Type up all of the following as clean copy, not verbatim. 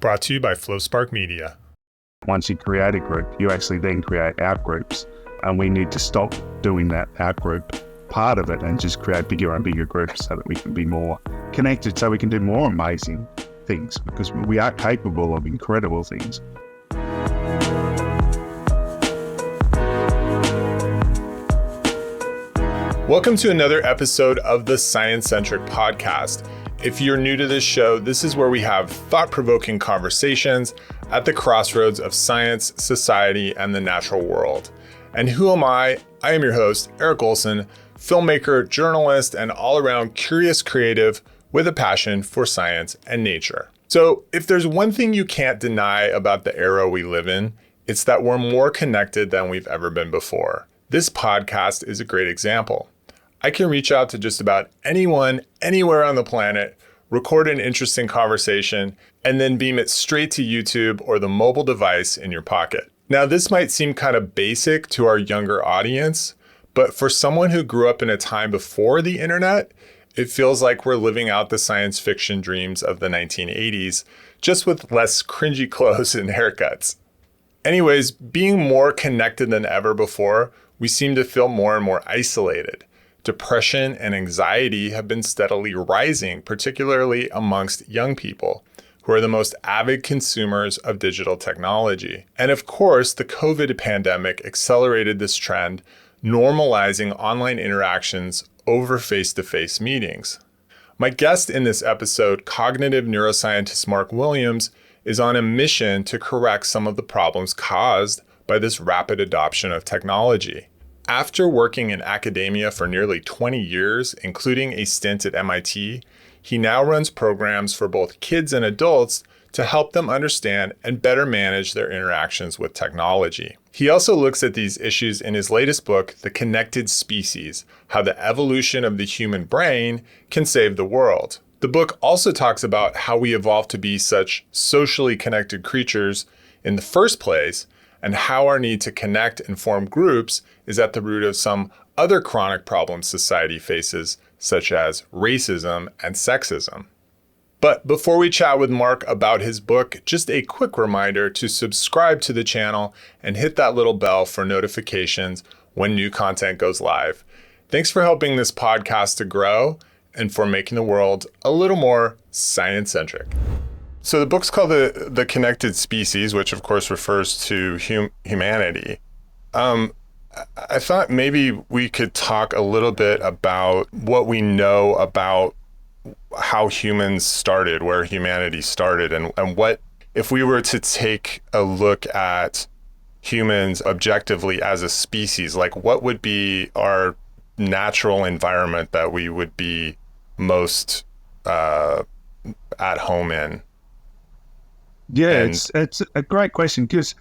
Brought to you by FLOWSPARK Media. Once you create a group, you actually then create outgroups. And we need to stop doing that outgroup part of it and just create bigger and bigger groups so that we can be more connected, so we can do more amazing things, because we are capable of incredible things. Welcome to another episode of the Sciencentric podcast. If you're new to this show, this is where we have thought-provoking conversations at the crossroads of science, society, and the natural world. And who am I? I am your host, R Olson, filmmaker, journalist, and all-around curious creative with a passion for science and nature. So if there's one thing you can't deny about the era we live in, it's that we're more connected than we've ever been before. This podcast is a great example. I can reach out to just about anyone, anywhere on the planet, record an interesting conversation, and then beam it straight to YouTube or the mobile device in your pocket. Now, this might seem kind of basic to our younger audience, but for someone who grew up in a time before the internet, it feels like we're living out the science fiction dreams of the 1980s, just with less cringy clothes and haircuts. Anyways, being more connected than ever before, we seem to feel more and more isolated. Depression and anxiety have been steadily rising, particularly amongst young people, who are the most avid consumers of digital technology. And of course, the COVID pandemic accelerated this trend, normalizing online interactions over face-to-face meetings. My guest in this episode, cognitive neuroscientist Mark Williams, is on a mission to correct some of the problems caused by this rapid adoption of technology. After working in academia for nearly 20 years, including a stint at MIT, he now runs programs for both kids and adults to help them understand and better manage their interactions with technology. He also looks at these issues in his latest book, The Connected Species: How the Evolution of the Human Brain Can Save the World. The book also talks about how we evolved to be such socially connected creatures in the first place, and how our need to connect and form groups is at the root of some other chronic problems society faces, such as racism and sexism. But before we chat with Mark about his book, just a quick reminder to subscribe to the channel and hit that little bell for notifications when new content goes live. Thanks for helping this podcast to grow and for making the world a little more science-centric. So the book's called The Connected Species, which of course refers to humanity. I thought maybe we could talk a little bit about what we know about how humans started, where humanity started, and what, if we were to take a look at humans objectively as a species, like what would be our natural environment that we would be most at home in? Yeah, it's a great question, because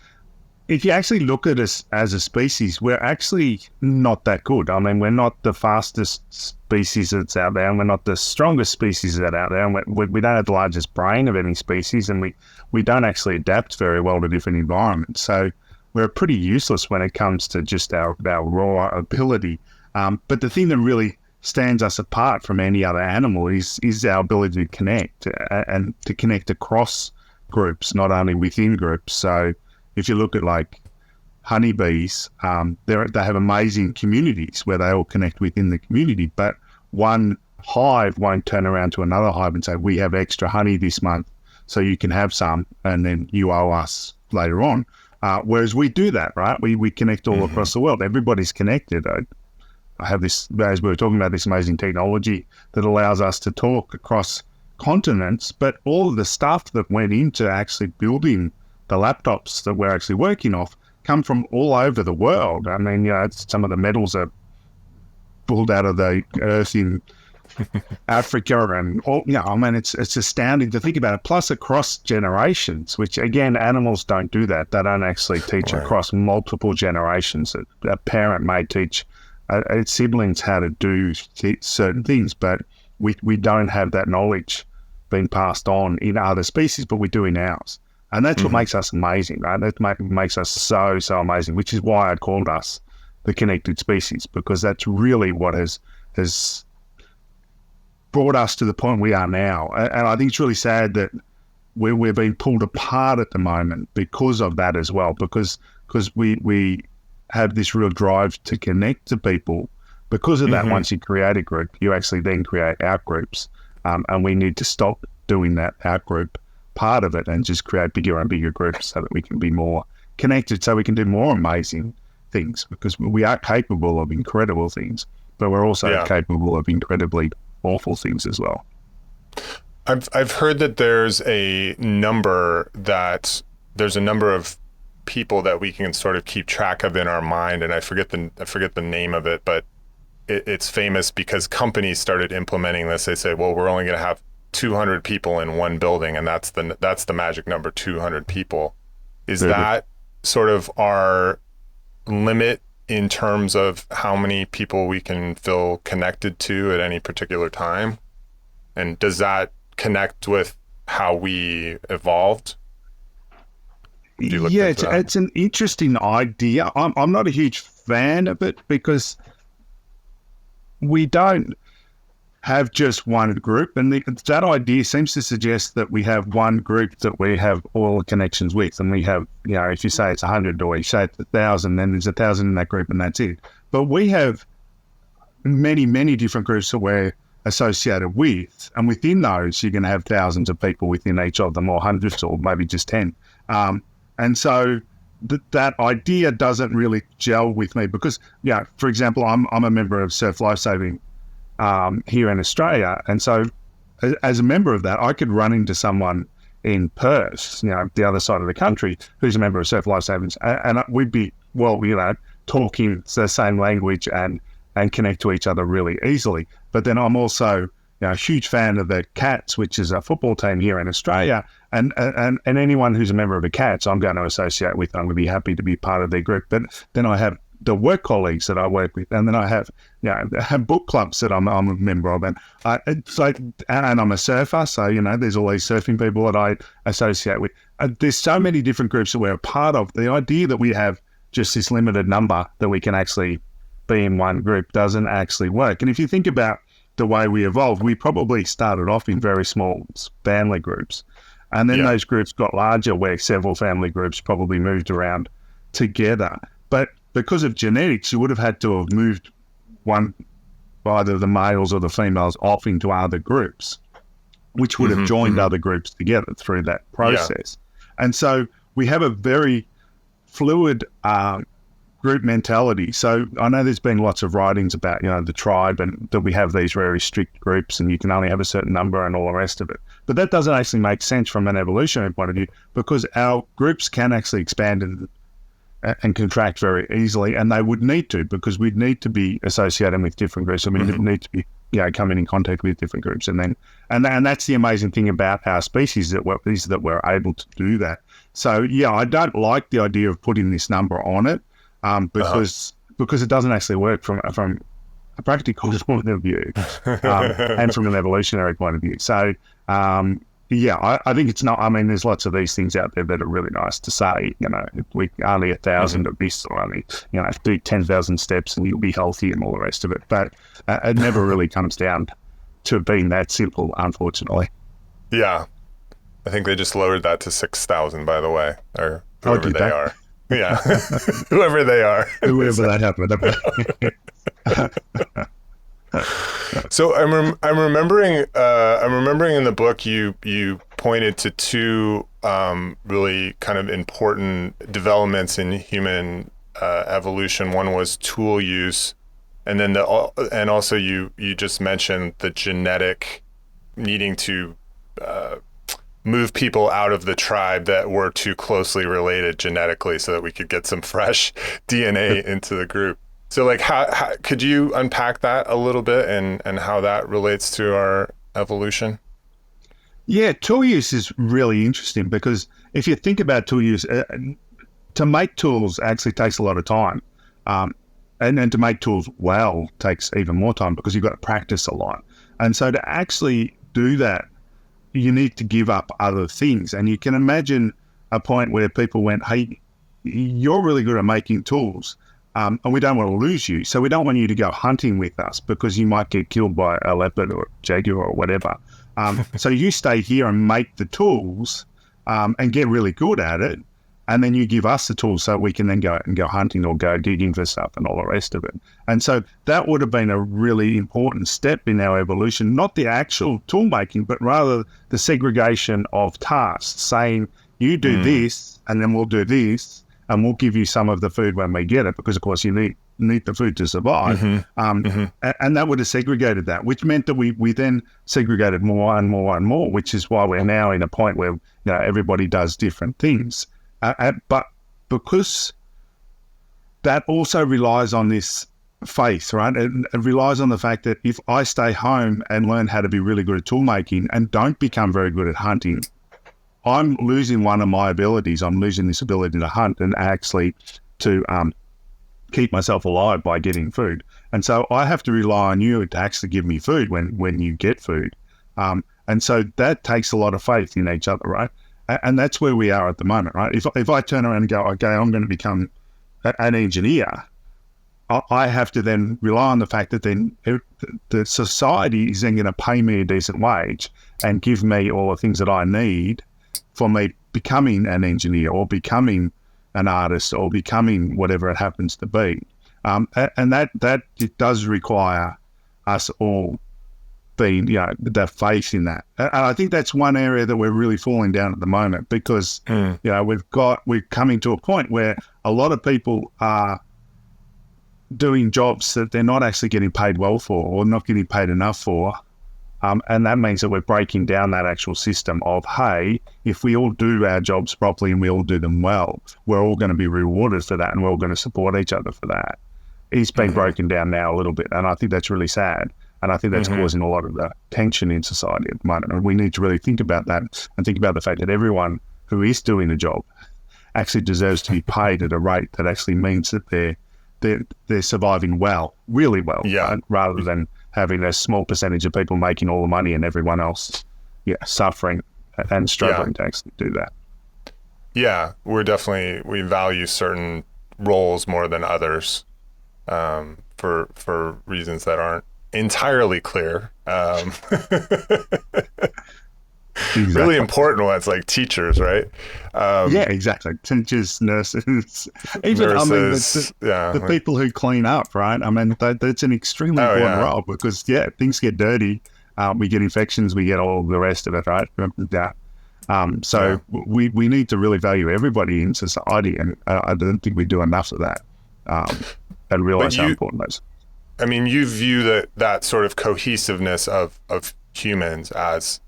if you actually look at us as a species, we're actually not that good. I mean, we're not the fastest species that's out there, and we're not the strongest species that's out there, and we don't have the largest brain of any species, and we don't actually adapt very well to different environments. So we're pretty useless when it comes to just our raw ability. But the thing that really stands us apart from any other animal is our ability to connect, and to connect across groups, not only within groups. So if you look at like honeybees, they have amazing communities where they all connect within the community, but one hive won't turn around to another hive and say, we have extra honey this month, so you can have some, and then you owe us later on. Whereas we do that, right? We connect all across the world. Everybody's connected. I have this, as we were talking about, this amazing technology that allows us to talk across continents, but all of the stuff that went into actually building the laptops that we're actually working off come from all over the world. I mean, some of the metals are pulled out of the earth in Africa, and all, I mean, it's astounding to think about it. Plus across generations, which again, animals don't do that. They don't actually teach across multiple generations. A parent may teach its siblings how to do certain things, but we don't have that knowledge being passed on in other species, but we do in ours. And that's what makes us amazing, right? That makes us so amazing, which is why I called us the connected species, because that's really what has brought us to the point we are now. And I think it's really sad that we're being pulled apart at the moment because of that as well, because we have this real drive to connect to people. Because of that, once you create a group, you actually then create out groups, and we need to stop doing that out group part of it and just create bigger and bigger groups so that we can be more connected, so we can do more amazing things, because we are capable of incredible things, but we're also capable of incredibly awful things as well. I've heard that there's a number of people that we can sort of keep track of in our mind, and I forget the name of it, but it's famous because companies started implementing this. They say, well, we're only going to have 200 people in one building, and that's the magic number, 200 people. Is that sort of our limit in terms of how many people we can feel connected to at any particular time? And does that connect with how we evolved? Yeah, it's an interesting idea. I'm not a huge fan of it, because we don't have just one group, and that idea seems to suggest that we have one group that we have all the connections with, and we have, if you say it's 100 or you say it's 1,000, then there's 1,000 in that group and that's it. But we have many, many different groups that we're associated with, and within those you're going to have thousands of people within each of them, or hundreds, or maybe just 10. And so that idea doesn't really gel with me, because, for example, I'm a member of Surf Lifesaving here in Australia, and so as a member of that, I could run into someone in Perth, the other side of the country, who's a member of Surf Lifesaving, and we'd be talking the same language and connect to each other really easily. But then I'm also a huge fan of the Cats, which is a football team here in Australia, and anyone who's a member of the Cats, I'm going to associate with. I'm going to be happy to be part of their group. But then I have the work colleagues that I work with, and then I have book clubs that I'm a member of, and and I'm a surfer, so there's all these surfing people that I associate with. There's so many different groups that we're a part of. The idea that we have just this limited number that we can actually be in one group doesn't actually work. And if you think about the way we evolved, we probably started off in very small family groups, and then those groups got larger, where several family groups probably moved around together. But because of genetics, you would have had to have moved either the males or the females off into other groups, which would have joined other groups together through that process. And so we have a very fluid group mentality. So I know there's been lots of writings about, the tribe, and that we have these very strict groups and you can only have a certain number and all the rest of it. But that doesn't actually make sense from an evolutionary point of view, because our groups can actually expand and contract very easily, and they would need to, because we'd need to be associated with different groups, and we need to be coming in contact with different groups, and that's the amazing thing about our species, that we're able to do that. So I don't like the idea of putting this number on it, because it doesn't actually work from a practical point of view, and from an evolutionary point of view. So I think it's not. I mean, there's lots of these things out there that are really nice to say. If we only 1,000 of this, or only do 10,000 steps and you'll be healthy and all the rest of it. But it never really comes down to being that simple, unfortunately. Yeah, I think they just lowered that to 6,000, by the way, or whoever they are. Yeah, whoever they are. Whoever that happened. So I'm remembering in the book you pointed to two really kind of important developments in human evolution. One was tool use, and then also you just mentioned the genetic needing to move people out of the tribe that were too closely related genetically, so that we could get some fresh DNA into the group. So how could you unpack that a little bit, and how that relates to our evolution? Yeah, tool use is really interesting, because if you think about tool use, to make tools actually takes a lot of time. And to make tools well takes even more time, because you've got to practice a lot. And so to actually do that, you need to give up other things. And you can imagine a point where people went, hey, you're really good at making tools. And we don't want to lose you. So we don't want you to go hunting with us, because you might get killed by a leopard or a jaguar or whatever. So you stay here and make the tools and get really good at it. And then you give us the tools so we can then go out and go hunting or go digging for stuff and all the rest of it. And so that would have been a really important step in our evolution, not the actual tool making, but rather the segregation of tasks, saying you do this and then we'll do this and we'll give you some of the food when we get it, because of course you need the food to survive. And that would have segregated that, which meant that we then segregated more and more and more, which is why we're now in a point where everybody does different things. But because that also relies on this faith, right? It relies on the fact that if I stay home and learn how to be really good at tool making and don't become very good at hunting, I'm losing one of my abilities. I'm losing this ability to hunt and actually to keep myself alive by getting food. And so I have to rely on you to actually give me food when you get food. And so that takes a lot of faith in each other, right? And that's where we are at the moment, right? If I turn around and go, okay, I'm going to become an engineer, I have to then rely on the fact that then the society is then going to pay me a decent wage and give me all the things that I need for me becoming an engineer or becoming an artist or becoming whatever it happens to be. And that it does require us all being, the faith in that. And I think that's one area that we're really falling down at the moment, because we're coming to a point where a lot of people are doing jobs that they're not actually getting paid well for or not getting paid enough for. And that means that we're breaking down that actual system of, hey, if we all do our jobs properly and we all do them well, we're all going to be rewarded for that and we're all going to support each other for that. It's been broken down now a little bit, and I think that's really sad. And I think that's causing a lot of the tension in society at the moment. And we need to really think about that and think about the fact that everyone who is doing a job actually deserves to be paid at a rate that actually means that they're surviving well, really well, right? Rather than having a small percentage of people making all the money and everyone else suffering and struggling to actually do that. Yeah, we value certain roles more than others for reasons that aren't entirely clear. Exactly. Really important ones like teachers, right? Exactly. Teachers, nurses, even the people who clean up, right? I mean, that's an extremely important role, because things get dirty, we get infections, we get all the rest of it, right? We need to really value everybody in society, and I don't think we do enough of that, and realize how important that is. I mean, you view that sort of cohesiveness of humans as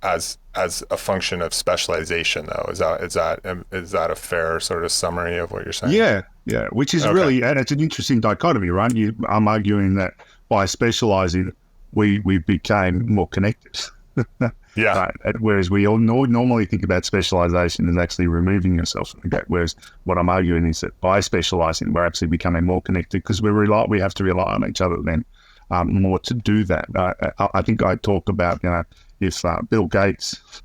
a function of specialization, though. Is that a fair sort of summary of what you're saying? Yeah. Which is really, and it's an interesting dichotomy, right? I'm arguing that by specializing, we became more connected. Right? Whereas we all normally think about specialization as actually removing yourself from the gap. Whereas what I'm arguing is that by specializing, we're actually becoming more connected, because we have to rely on each other then more to do that. I think I talk about, if Bill Gates,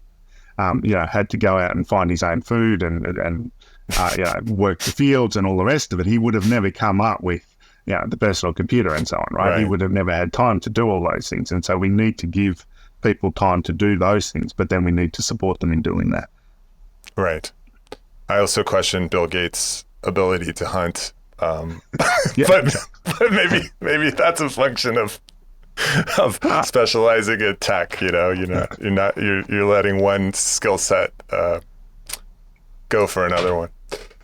had to go out and find his own food and work the fields and all the rest of it, he would have never come up with the personal computer and so on, right? He would have never had time to do all those things. And so we need to give people time to do those things, but then we need to support them in doing that. Right. I also question Bill Gates' ability to hunt, but maybe that's a function of specializing in tech. You're letting one skill set go for another one.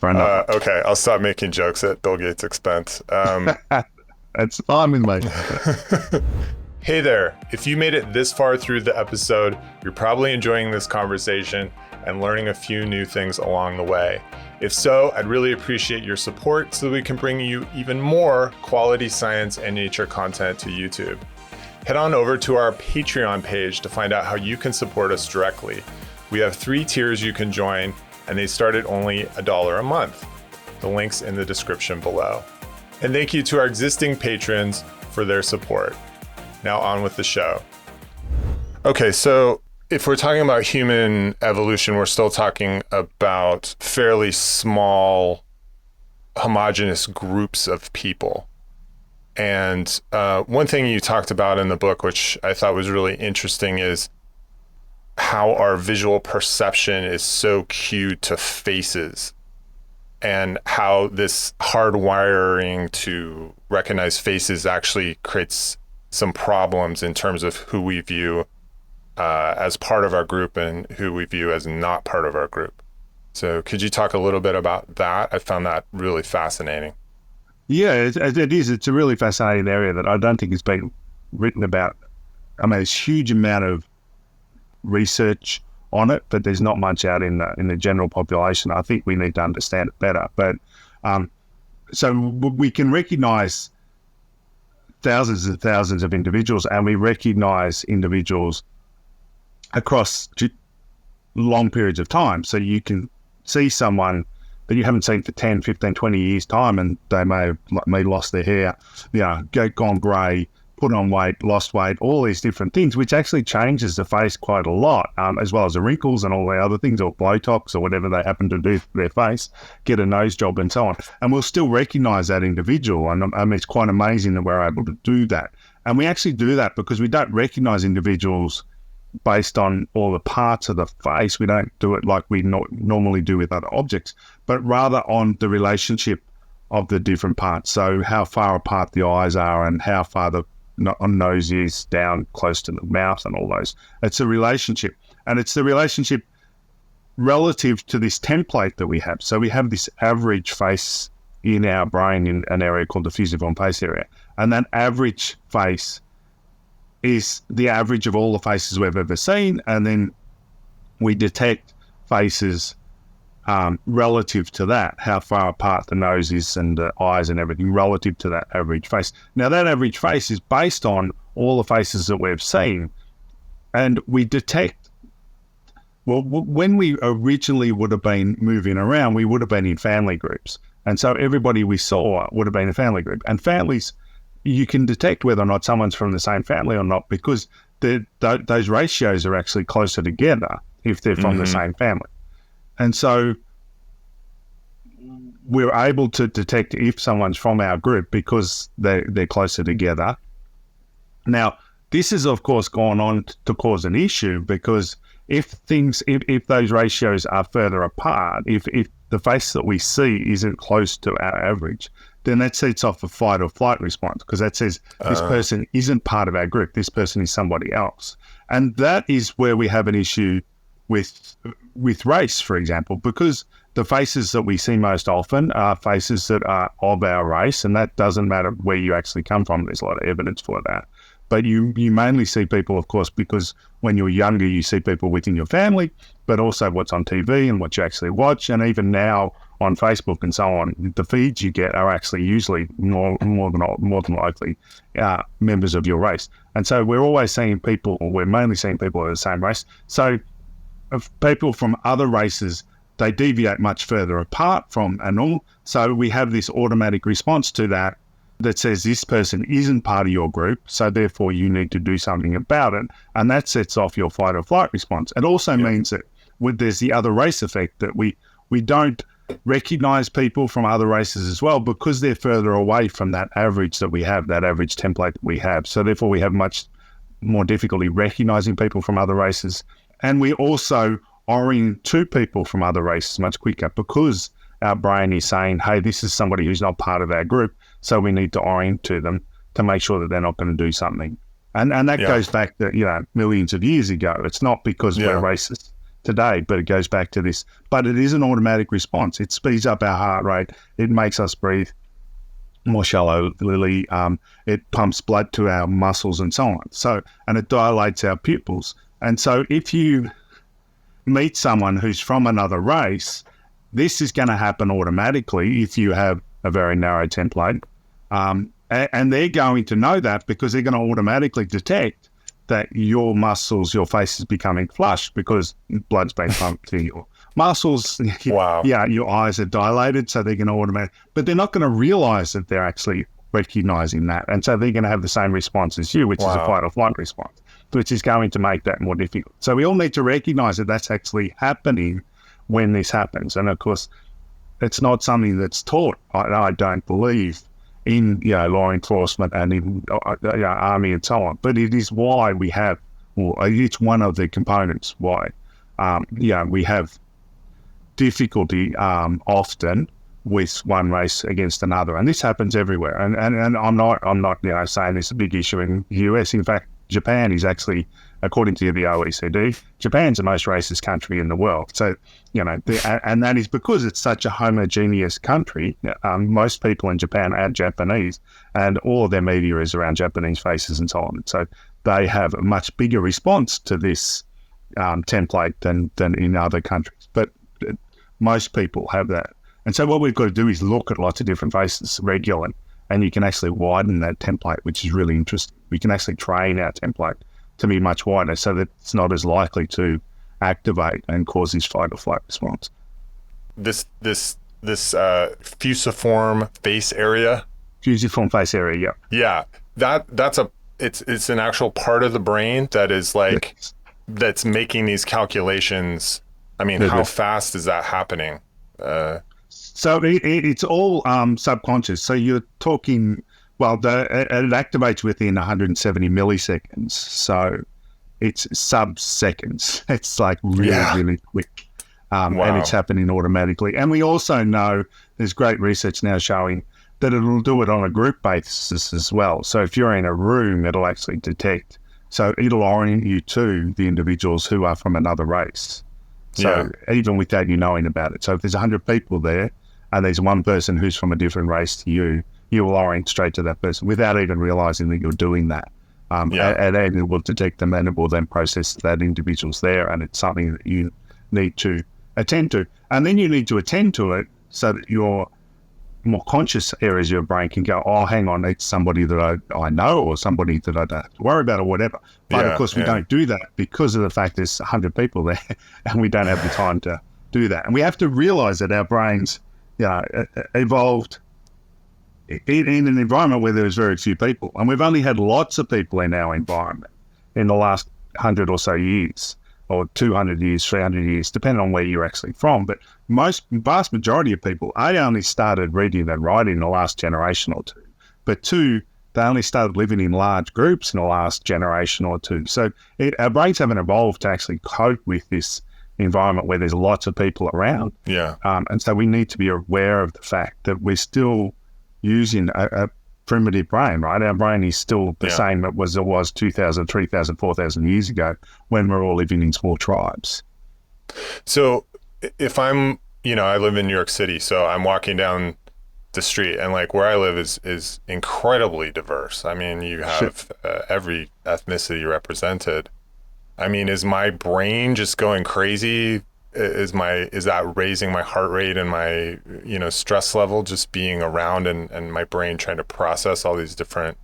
Okay, I'll stop making jokes at Bill Gates' expense. That's fine with me. Hey there, if you made it this far through the episode, you're probably enjoying this conversation and learning a few new things along the way. If so, I'd really appreciate your support so that we can bring you even more quality science and nature content to YouTube. Head on over to our Patreon page to find out how you can support us directly. We have 3 tiers you can join, and they start at only $1 a month. The link's in the description below. And thank you to our existing patrons for their support. Now on with the show. Okay, so if we're talking about human evolution, we're still talking about fairly small, homogeneous groups of people. And one thing you talked about in the book, which I thought was really interesting, is how our visual perception is so cued to faces, and how this hardwiring to recognize faces actually creates some problems in terms of who we view as part of our group and who we view as not part of our group. So could you talk a little bit about that? I found that really fascinating. Yeah, it is. It's a really fascinating area that I don't think has been written about. I mean, there's a huge amount of research on it, but there's not much out in the general population. I think we need to understand it better. But so we can recognize thousands and thousands of individuals, and we recognize individuals across long periods of time. So you can see someone that you haven't seen for 10, 15, 20 years time, and they may have lost their hair, gone grey, put on weight, lost weight, all these different things, which actually changes the face quite a lot, as well as the wrinkles and all the other things, or Botox or whatever they happen to do to their face, get a nose job and so on. And we'll still recognize that individual. And it's quite amazing that we're able to do that. And we actually do that because we don't recognize individuals based on all the parts of the face. We don't do it like we normally do with other objects, but rather on the relationship of the different parts. So how far apart the eyes are and how far the nose is down close to the mouth and all those. It's a relationship, and it's the relationship relative to this template that we have. So we have this average face in our brain in an area called the fusiform face area, and that average face is the average of all the faces we've ever seen, and then we detect faces relative to that, how far apart the nose is and the eyes and everything relative to that average face. Now, that average face is based on all the faces that we've seen, and we detect, well, when we originally would have been moving around, we would have been in family groups. And so everybody we saw would have been a family group. And families, you can detect whether or not someone's from the same family or not, because those ratios are actually closer together if they're from the same family. And so we're able to detect if someone's from our group because they're closer together. Now, this has, of course, gone on to cause an issue, because if those ratios are further apart, if the face that we see isn't close to our average, then that sets off a fight or flight response, because that says this person isn't part of our group, this person is somebody else. And that is where we have an issue with race, for example, because the faces that we see most often are faces that are of our race, and that doesn't matter where you actually come from. There's a lot of evidence for that. But you mainly see people, of course, because when you're younger, you see people within your family, but also what's on TV and what you actually watch. And even now on Facebook and so on, the feeds you get are actually usually more than likely members of your race. And so we're always seeing people, or we're mainly seeing people of the same race. So of people from other races, they deviate much further apart from a normal. So we have this automatic response to that says this person isn't part of your group, so therefore you need to do something about it. And that sets off your fight or flight response. It also means that there's the other race effect, that we don't recognize people from other races as well, because they're further away from that average that we have, that average template that we have. So therefore we have much more difficulty recognizing people from other races. And we also orient to people from other races much quicker, because our brain is saying, hey, this is somebody who's not part of our group, so we need to orient to them to make sure that they're not going to do something. And that goes back to, millions of years ago. It's not because we're racist today, but it goes back to this. But it is an automatic response. It speeds up our heart rate. It makes us breathe more shallowly. It pumps blood to our muscles and so on. So, and it dilates our pupils. And so if you meet someone who's from another race, this is going to happen automatically if you have a very narrow template. And they're going to know that, because they're going to automatically detect that your muscles, your face is becoming flush because blood's been pumped to your muscles. Wow. Yeah, your eyes are dilated, so they're going to automatically, but they're not going to realize that they're actually recognizing that. And so they're going to have the same response as you, which is a fight or flight response, which is going to make that more difficult. So we all need to recognize that that's actually happening when this happens. And of course, it's not something that's taught, I don't believe, in law enforcement and in army and so on. But it is why we have or each one of the components why we have difficulty often with one race against another, and this happens everywhere. And I'm not saying it's a big issue in the US. In fact, Japan is actually, according to the OECD, Japan's the most racist country in the world. So and that is because it's such a homogeneous country. Most people in Japan are Japanese, and all of their media is around Japanese faces and so on. So they have a much bigger response to this template than in other countries. But most people have that. And so what we've got to do is look at lots of different faces regularly, and you can actually widen that template, which is really interesting. We can actually train our template to be much wider so that it's not as likely to activate and cause this fight or flight response. This fusiform face area? Fusiform face area, yeah. Yeah, it's an actual part of the brain that is like, yes, that's making these calculations. I mean, how fast is that happening? So it's all subconscious. So you're talking, it activates within 170 milliseconds. So it's sub-seconds. It's like really quick. Wow. And it's happening automatically. And we also know there's great research now showing that it'll do it on a group basis as well. So if you're in a room, it'll actually detect. So it'll orient you to the individuals who are from another race. So even without you knowing about it. So if there's 100 people there and there's one person who's from a different race to you, you will orient straight to that person without even realizing that you're doing that. And then it will detect them, and it will then process that individual's there, and it's something that you need to attend to. And then you need to attend to it so that your more conscious areas of your brain can go, oh, hang on, it's somebody that I know, or somebody that I don't have to worry about, or whatever. But of course we don't do that because of the fact there's 100 people there and we don't have the time to do that. And we have to realize that our brains evolved in an environment where there's very few people. And we've only had lots of people in our environment in the last 100 or so years, or 200 years, 300 years, depending on where you're actually from. But vast majority of people, A, only started reading and writing in the last generation or two. But two, they only started living in large groups in the last generation or two. So our brains haven't evolved to actually cope with this environment where there's lots of people around. Yeah. And so we need to be aware of the fact that we're still using a primitive brain, right? Our brain is still the same as it was 2,000, 3,000, 4,000 years ago when we're all living in small tribes. So if I'm, I live in New York City, so I'm walking down the street, and like where I live is incredibly diverse. I mean, you have every ethnicity represented. I mean, is my brain just going crazy? Is that raising my heart rate and my, stress level just being around and my brain trying to process all these different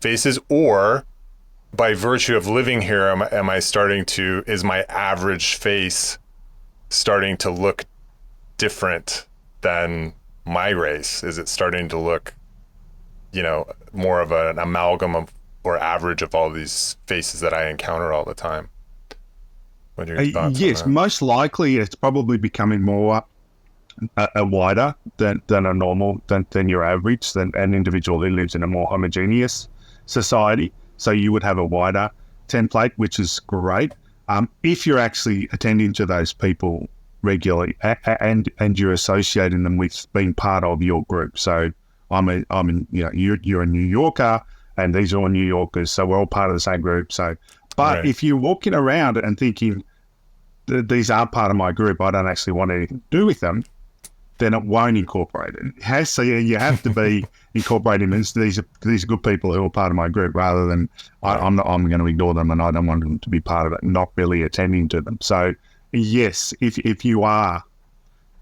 faces? Or by virtue of living here, is my average face starting to look different than my race? Is it starting to look, more of an amalgam of or average of all these faces that I encounter all the time? What are your thoughts yes, on that? Most likely it's probably becoming more wider than a normal, than your average, than an individual who lives in a more homogeneous society. So you would have a wider template, which is great. If you're actually attending to those people regularly and you're associating them with being part of your group. So you're a New Yorker and these are all New Yorkers, so we're all part of the same group. So, but if you're walking around and thinking these are part of my group, I don't actually want anything to do with them, then it won't incorporate it. So you have to be incorporating them. These are good people who are part of my group, rather than I'm going to ignore them and I don't want them to be part of it, not really attending to them. So yes, if you are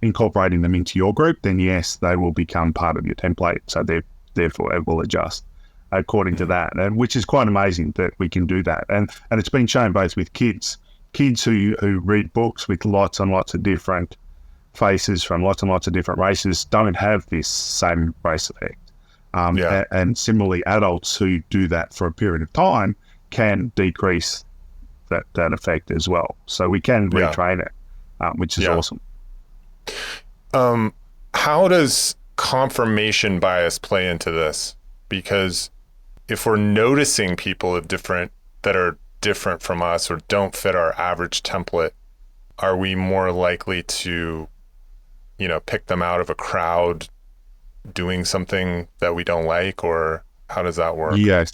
incorporating them into your group, then yes, they will become part of your template. So therefore it will adjust according to that, and which is quite amazing that we can do that. And it's been shown both with kids who read books with lots and lots of different faces from lots and lots of different races don't have this same race effect. And similarly, adults who do that for a period of time can decrease that effect as well. So we can retrain it, which is awesome. How does confirmation bias play into this? Because if we're noticing people that are different from us or don't fit our average template, are we more likely to, pick them out of a crowd doing something that we don't like, or how does that work? Yes.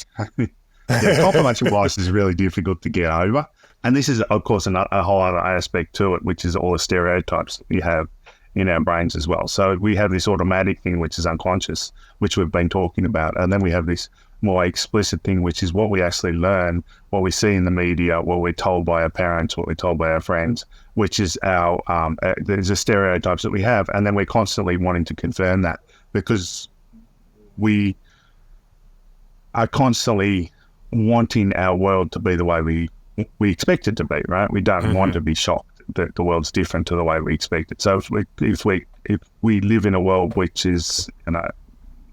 Confirmation bias is really difficult to get over. And this is, of course, a whole other aspect to it, which is all the stereotypes that we have in our brains as well. So we have this automatic thing, which is unconscious, which we've been talking about. And then we have this more explicit thing, which is what we actually learn, what we see in the media, what we're told by our parents, what we're told by our friends, which is there's the stereotypes that we have. And then we're constantly wanting to confirm that because we are constantly wanting our world to be the way we expect it to be, right? We don't want to be shocked that the world's different to the way we expect it. So if we live in a world which is,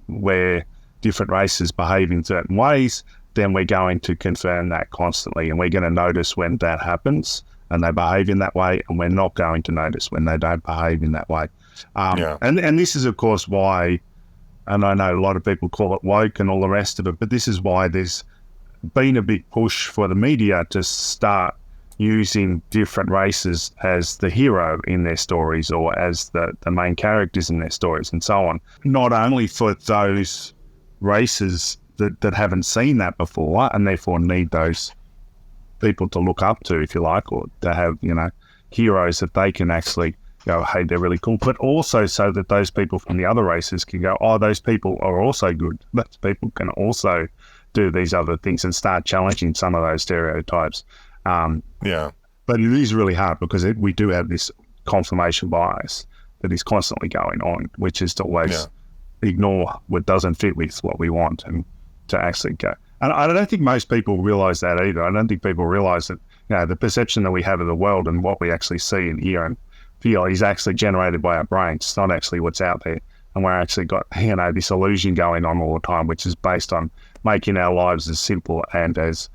where different races behave in certain ways, then we're going to confirm that constantly, and we're going to notice when that happens and they behave in that way, and we're not going to notice when they don't behave in that way. And this is, of course, why, and I know a lot of people call it woke and all the rest of it, but this is why there's been a big push for the media to start using different races as the hero in their stories or as the main characters in their stories and so on. Not only for those races that haven't seen that before and therefore need those people to look up to, if you like, or to have, heroes that they can actually go, hey, they're really cool, but also so that those people from the other races can go, oh, those people are also good. Those people can also do these other things and start challenging some of those stereotypes. But it is really hard because we do have this confirmation bias that is constantly going on, which is to always ignore what doesn't fit with what we want and to actually go. And I don't think most people realize that either. I don't think people realize that, the perception that we have of the world and what we actually see and hear and feel is actually generated by our brains. It's not actually what's out there. And we're actually got, this illusion going on all the time, which is based on making our lives as simple and as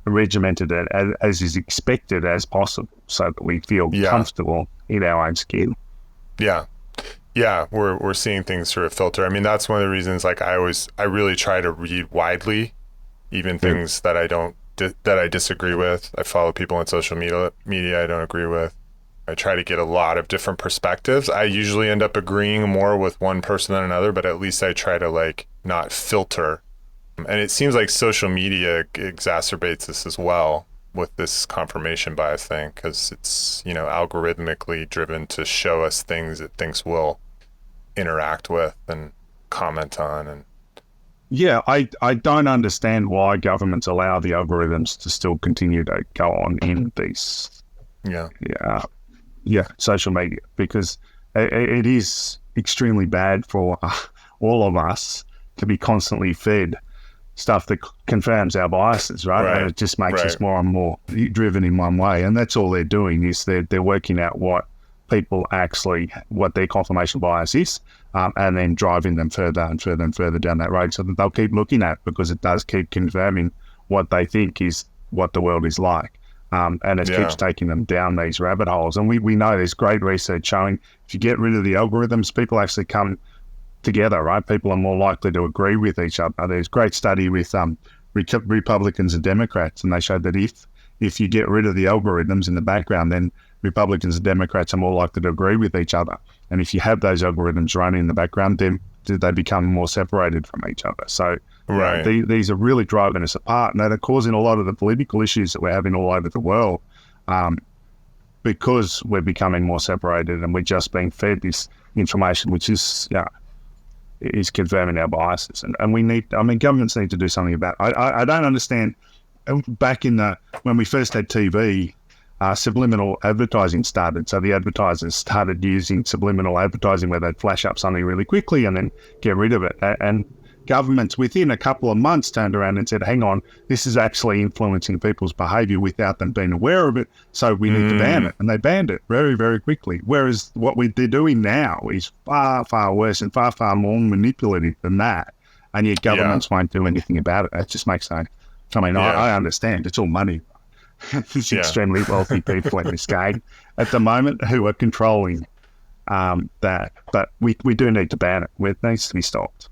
regimented as is expected as possible, so that we feel comfortable in our own skin. We're seeing things through a filter. I mean, that's one of the reasons, like, I really try to read widely, even things that I disagree with. I follow people on social media I don't agree with. I try to get a lot of different perspectives. I usually end up agreeing more with one person than another, but at least I try to not filter. And it seems like social media exacerbates this as well with this confirmation bias thing, because it's, algorithmically driven to show us things it thinks we'll interact with and comment on. And I don't understand why governments allow the algorithms to still continue to go on in these social media, because it is extremely bad for all of us to be constantly fed stuff that confirms our biases, right? And it just makes us more and more driven in one way. And that's all they're doing, is they're working out what their confirmation bias is, and then driving them further and further and further down that road, so that they'll keep looking at, because it does keep confirming what they think is what the world is like. And it keeps taking them down these rabbit holes. And we know there's great research showing if you get rid of the algorithms, people actually come together, right? People are more likely to agree with each other. There's great study with Republicans and Democrats, and they showed that if you get rid of the algorithms in the background, then Republicans and Democrats are more likely to agree with each other. And if you have those algorithms running in the background, then they become more separated from each other. So these are really driving us apart, and they're causing a lot of the political issues that we're having all over the world, because we're becoming more separated and we're just being fed this information, which is confirming our biases. And governments need to do something about it. I don't understand. Back when we first had TV, subliminal advertising started. So the advertisers started using subliminal advertising, where they'd flash up something really quickly and then get rid of it. And governments within a couple of months turned around and said, hang on, this is actually influencing people's behavior without them being aware of it, so we need to ban it. And they banned it very, very quickly. Whereas what they're doing now is far, far worse and far, far more manipulative than that. And yet governments won't do anything about it. It just makes sense. I understand. It's all money. It's extremely wealthy people in this game at the moment who are controlling that. But we do need to ban it. It needs to be stopped.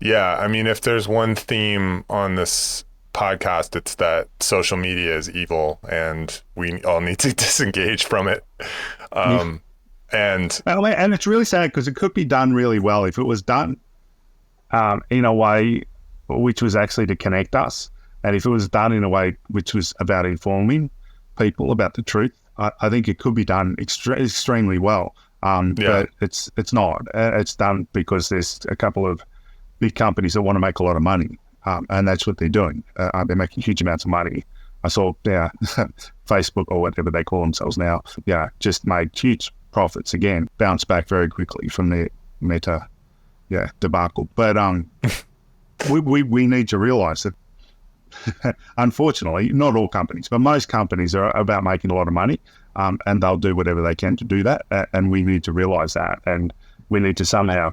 Yeah, I mean, if there's one theme on this podcast, it's that social media is evil and we all need to disengage from it. And it's really sad because it could be done really well if it was done in a way which was actually to connect us, and if it was done in a way which was about informing people about the truth. I think it could be done extremely well. But it's not. It's done because there's a couple of big companies that want to make a lot of money, and that's what they're doing. They're making huge amounts of money. I saw Facebook or whatever they call themselves now, just made huge profits again, bounced back very quickly from their Meta debacle. But we need to realize that unfortunately, not all companies, but most companies are about making a lot of money, and they'll do whatever they can to do that. And we need to realize that, and we need to somehow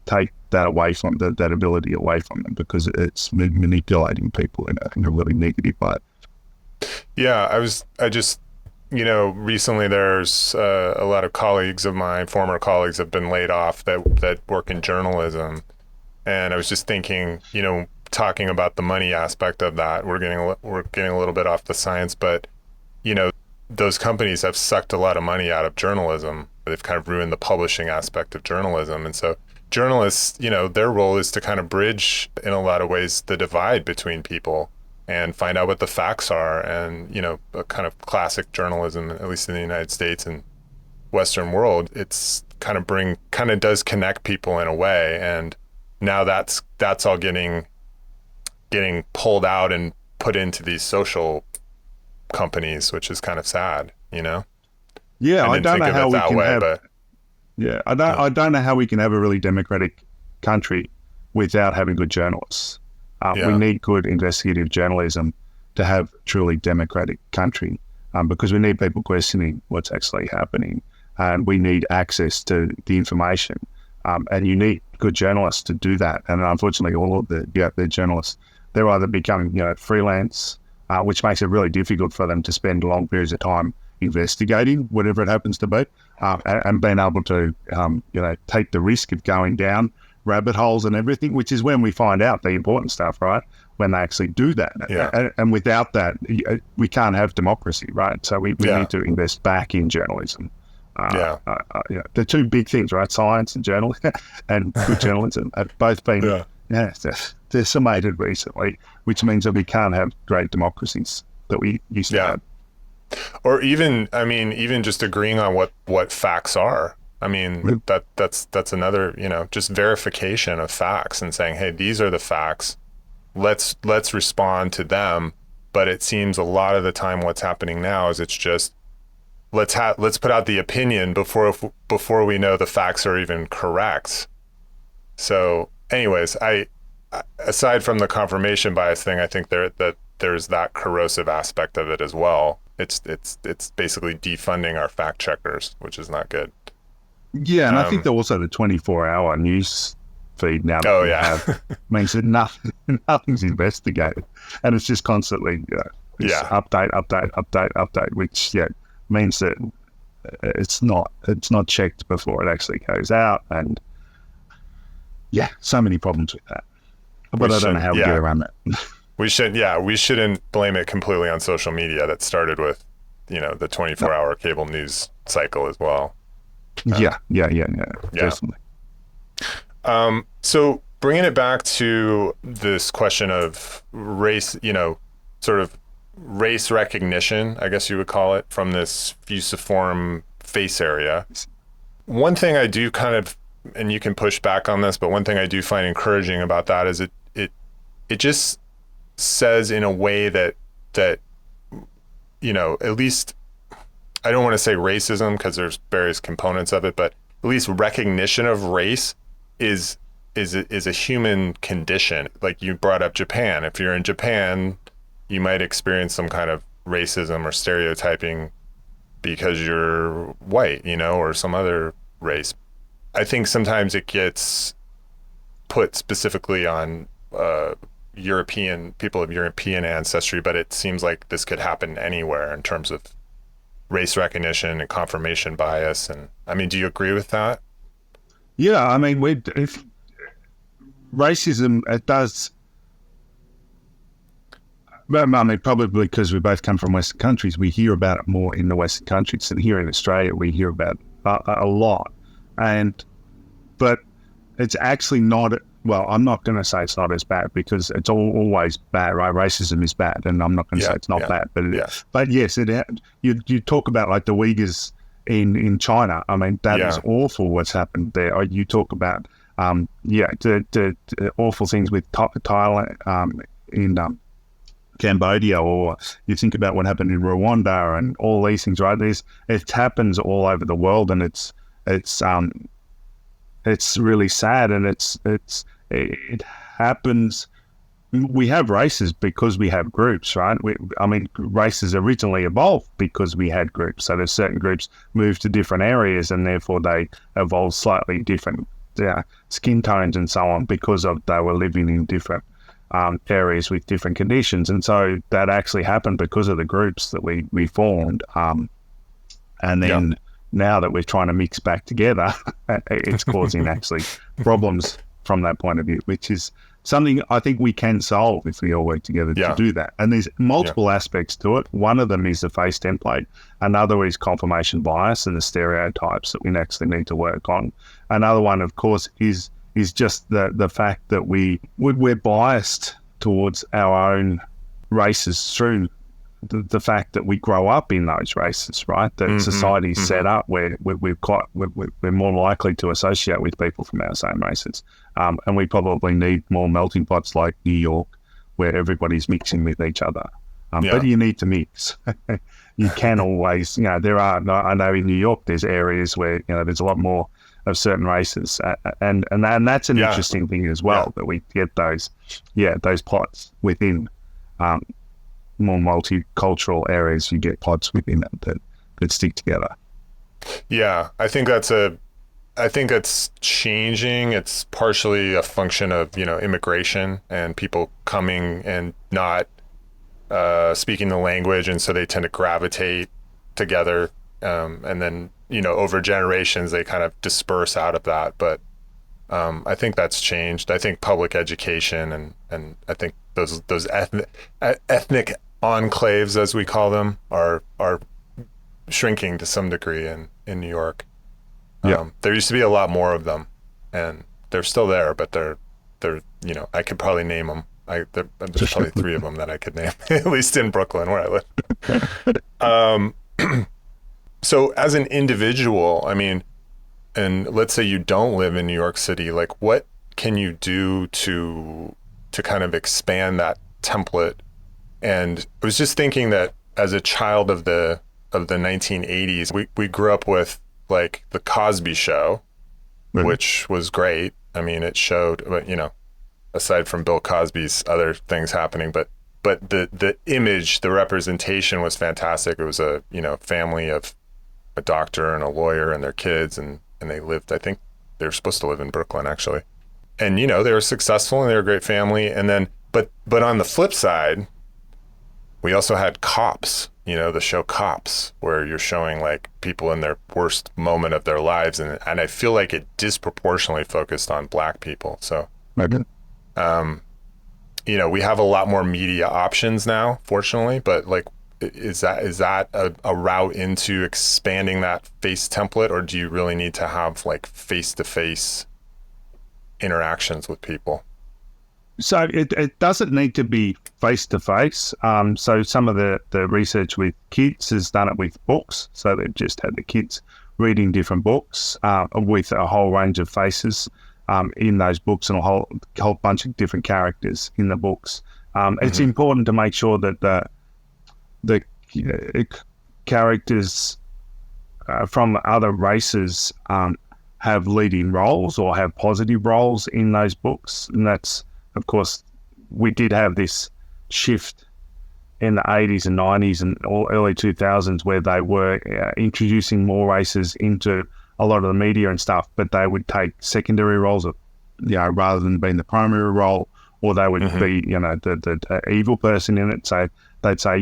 take that away from that ability away from them, because it's manipulating people in a really negative way. Yeah, recently there's a lot of colleagues of mine, former colleagues, have been laid off that work in journalism. And I was just thinking, talking about the money aspect of that, we're getting a little bit off the science, but, those companies have sucked a lot of money out of journalism. They've kind of ruined the publishing aspect of journalism. And so journalists, their role is to kind of bridge, in a lot of ways, the divide between people and find out what the facts are. And, a kind of classic journalism, at least in the United States and Western world, it's kind of does connect people in a way. And now that's all getting pulled out and put into these social companies, which is kind of sad, Yeah, I don't know how we can have. Yeah, I don't know how we can have a really democratic country without having good journalists. We need good investigative journalism to have a truly democratic country, because we need people questioning what's actually happening, and we need access to the information, and you need good journalists to do that. And unfortunately, all of the journalists, they're either becoming freelance, which makes it really difficult for them to spend long periods of time investigating whatever it happens to be, and being able to take the risk of going down rabbit holes and everything, which is when we find out the important stuff, right? When they actually do that. And without that, we can't have democracy, right? So we need to invest back in journalism. The two big things, right? Science and journalism and good journalism have both been decimated recently, which means that we can't have great democracies that we used to have. Or even just agreeing on what facts are. That's another, just verification of facts and saying, hey, these are the facts. Let's respond to them. But it seems a lot of the time what's happening now is it's just let's put out the opinion before we know the facts are even correct. So anyways, aside from the confirmation bias thing, I think there's that corrosive aspect of it as well. It's basically defunding our fact checkers, which is not good. Yeah, and I think that also the 24-hour news feed now that we have means that nothing's investigated, and it's just constantly update, which means that it's not checked before it actually goes out, and so many problems with that. But I don't know how we get around that. We shouldn't blame it completely on social media. That started with, the 24-hour cable news cycle as well. Definitely. So bringing it back to this question of race, sort of race recognition, I guess you would call it, from this fusiform face area. One thing I do kind of, and you can push back on this, but one thing I do find encouraging about that is it just says in a way that at least, I don't want to say racism because there's various components of it, but at least recognition of race is a human condition. Like you brought up Japan. If you're in Japan, you might experience some kind of racism or stereotyping because you're white, or some other race. I think sometimes it gets put specifically on European people of European ancestry, but it seems like this could happen anywhere in terms of race recognition and confirmation bias. And do you agree with that? Yeah, if racism, it does But I mean, probably because we both come from Western countries, we hear about it more in the Western countries than here in Australia. We hear about it a lot, but it's actually not. Well, I'm not going to say it's not as bad because it's always bad, right? Racism is bad, and I'm not going to say it's not bad, but yes, you talk about like the Uyghurs in China. I mean, that is awful. What's happened there? You talk about the awful things with Thailand in Cambodia, or you think about what happened in Rwanda and all these things, right? It happens all over the world, and it's really sad, and it happens. We have races because we have groups, right? Races originally evolved because we had groups. So there's certain groups moved to different areas, and therefore they evolved slightly different skin tones and so on because they were living in different areas with different conditions. And so that actually happened because of the groups that we formed. And then now that we're trying to mix back together, it's causing actually problems from that point of view, which is something I think we can solve if we all work together to do that. And there's multiple aspects to it. One of them is the face template. Another is confirmation bias and the stereotypes that we actually need to work on. Another one, of course, is just the fact that we're biased towards our own races through the fact that we grow up in those races, right? That society's set up where we're more likely to associate with people from our same races. And we probably need more melting pots like New York, where everybody's mixing with each other. But you need to mix. You can always, I know in New York there's areas where, there's a lot more of certain races. And that's an interesting thing as well, that we get those pots within more multicultural areas. You get pods within that stick together. Yeah, I think that's changing. It's partially a function of, immigration and people coming and not speaking the language. And so they tend to gravitate together. And then, over generations, they kind of disperse out of that. But I think that's changed. I think public education and I think those ethnic enclaves, as we call them, are shrinking to some degree in New York. There used to be a lot more of them, and they're still there, but they're I could probably name them. There's probably 3 of them that I could name, at least in Brooklyn where I live. So as an individual, and let's say you don't live in New York City, like what can you do to kind of expand that template? And I was just thinking that as a child of the 1980s, we grew up with like the Cosby Show, which was great. It showed, but aside from Bill Cosby's other things happening, but the image, the representation was fantastic. It was a family of a doctor and a lawyer and their kids, and they lived, I think they were supposed to live in Brooklyn actually. And they were successful and they were a great family. And then but on the flip side, we also had Cops, the show Cops, where you're showing like people in their worst moment of their lives, and I feel like it disproportionately focused on Black people. So we have a lot more media options now, fortunately, but like is that a route into expanding that face template, or do you really need to have like face-to-face interactions with people? So it doesn't need to be face-to-face. So some of the research with kids has done it with books. So they've just had the kids reading different books with a whole range of faces in those books, and a whole bunch of different characters in the books. It's important to make sure that the characters from other races have leading roles or have positive roles in those books. And that's, of course, we did have this shift in the 80s and 90s and early 2000s where they were introducing more races into a lot of the media and stuff, but they would take secondary roles, rather than being the primary role, or they would be, the evil person in it. So they'd say,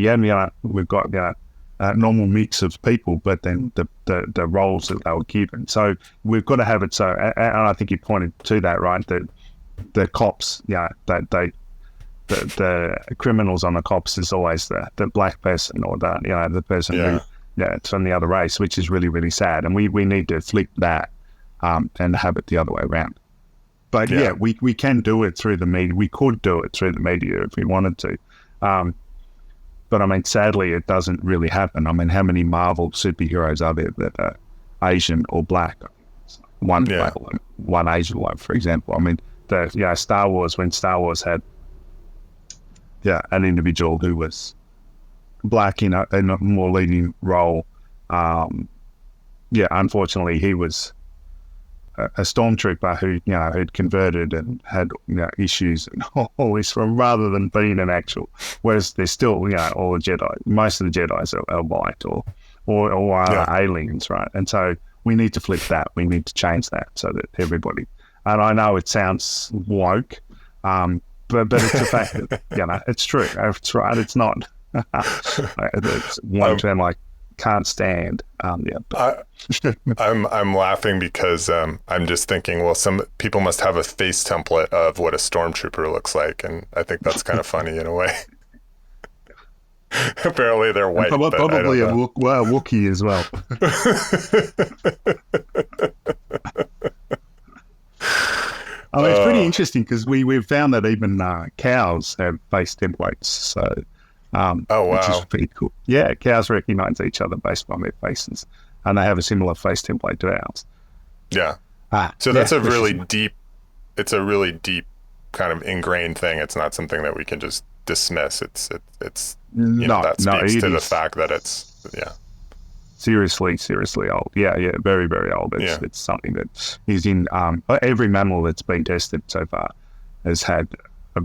we've got a normal mix of people, but then the roles that they were given. So we've got to have it so, and I think you pointed to that, right? That the cops, the criminals on the cops is always the black person or the person who it's from the other race, which is really, really sad. And we need to flip that and have it the other way around. But we can do it through the media. We could do it through the media if we wanted to. But I mean, sadly, it doesn't really happen. I mean, how many Marvel superheroes are there that are Asian or black? One Asian one, for example. I mean, Star Wars, when Star Wars had an individual who was black in a more leading role, unfortunately, he was a stormtrooper who had converted and had issues and all this from rather than being an actual. Whereas there's still all the Jedi. Most of the Jedi's are white or aliens, right? And so we need to flip that. We need to change that so that everybody. And I know it sounds woke, but it's a fact that it's true. It's right. It's not. It's one term I can't stand. I'm laughing because I'm just thinking, well, some people must have a face template of what a stormtrooper looks like, and I think that's kind of funny in a way. Apparently they're white. Probably a Wookiee as well. I mean, it's pretty interesting because we've found that even cows have face templates. So, which is pretty cool. Yeah, cows recognize each other based on their faces, and they have a similar face template to ours. Yeah. So that's a really deep. It's a really deep kind of ingrained thing. It's not something that we can just dismiss. It's that speaks to the fact that it's seriously old. Very, very old. It's something that is in every mammal that's been tested so far has had,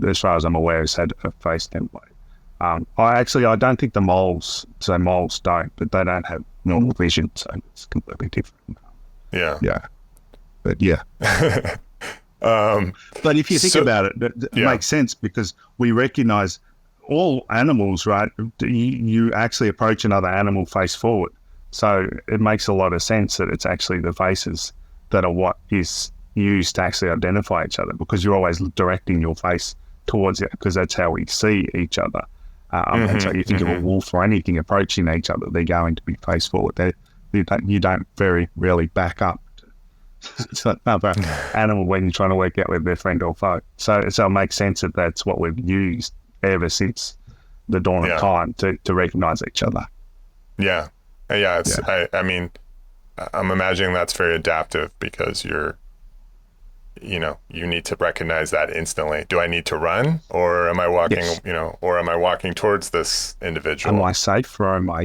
as far as I'm aware, has had a face template. I don't think the moles don't, but they don't have normal vision, so it's completely different. But if you think about it, it makes sense because we recognize all animals, right? You actually approach another animal face forward. So it makes a lot of sense that it's actually the faces that are what is used to actually identify each other, because you're always directing your face towards it, because that's how we see each other. And so you think of a wolf or anything approaching each other, they're going to be face forward. You don't very rarely back up to another animal when you're trying to work out whether they're friend or foe. So it makes sense that that's what we've used ever since the dawn of time to recognize each other. I mean, I'm imagining that's very adaptive because you need to recognize that instantly. Do I need to run, or am I walking, or am I walking towards this individual? Am I safe, or am I,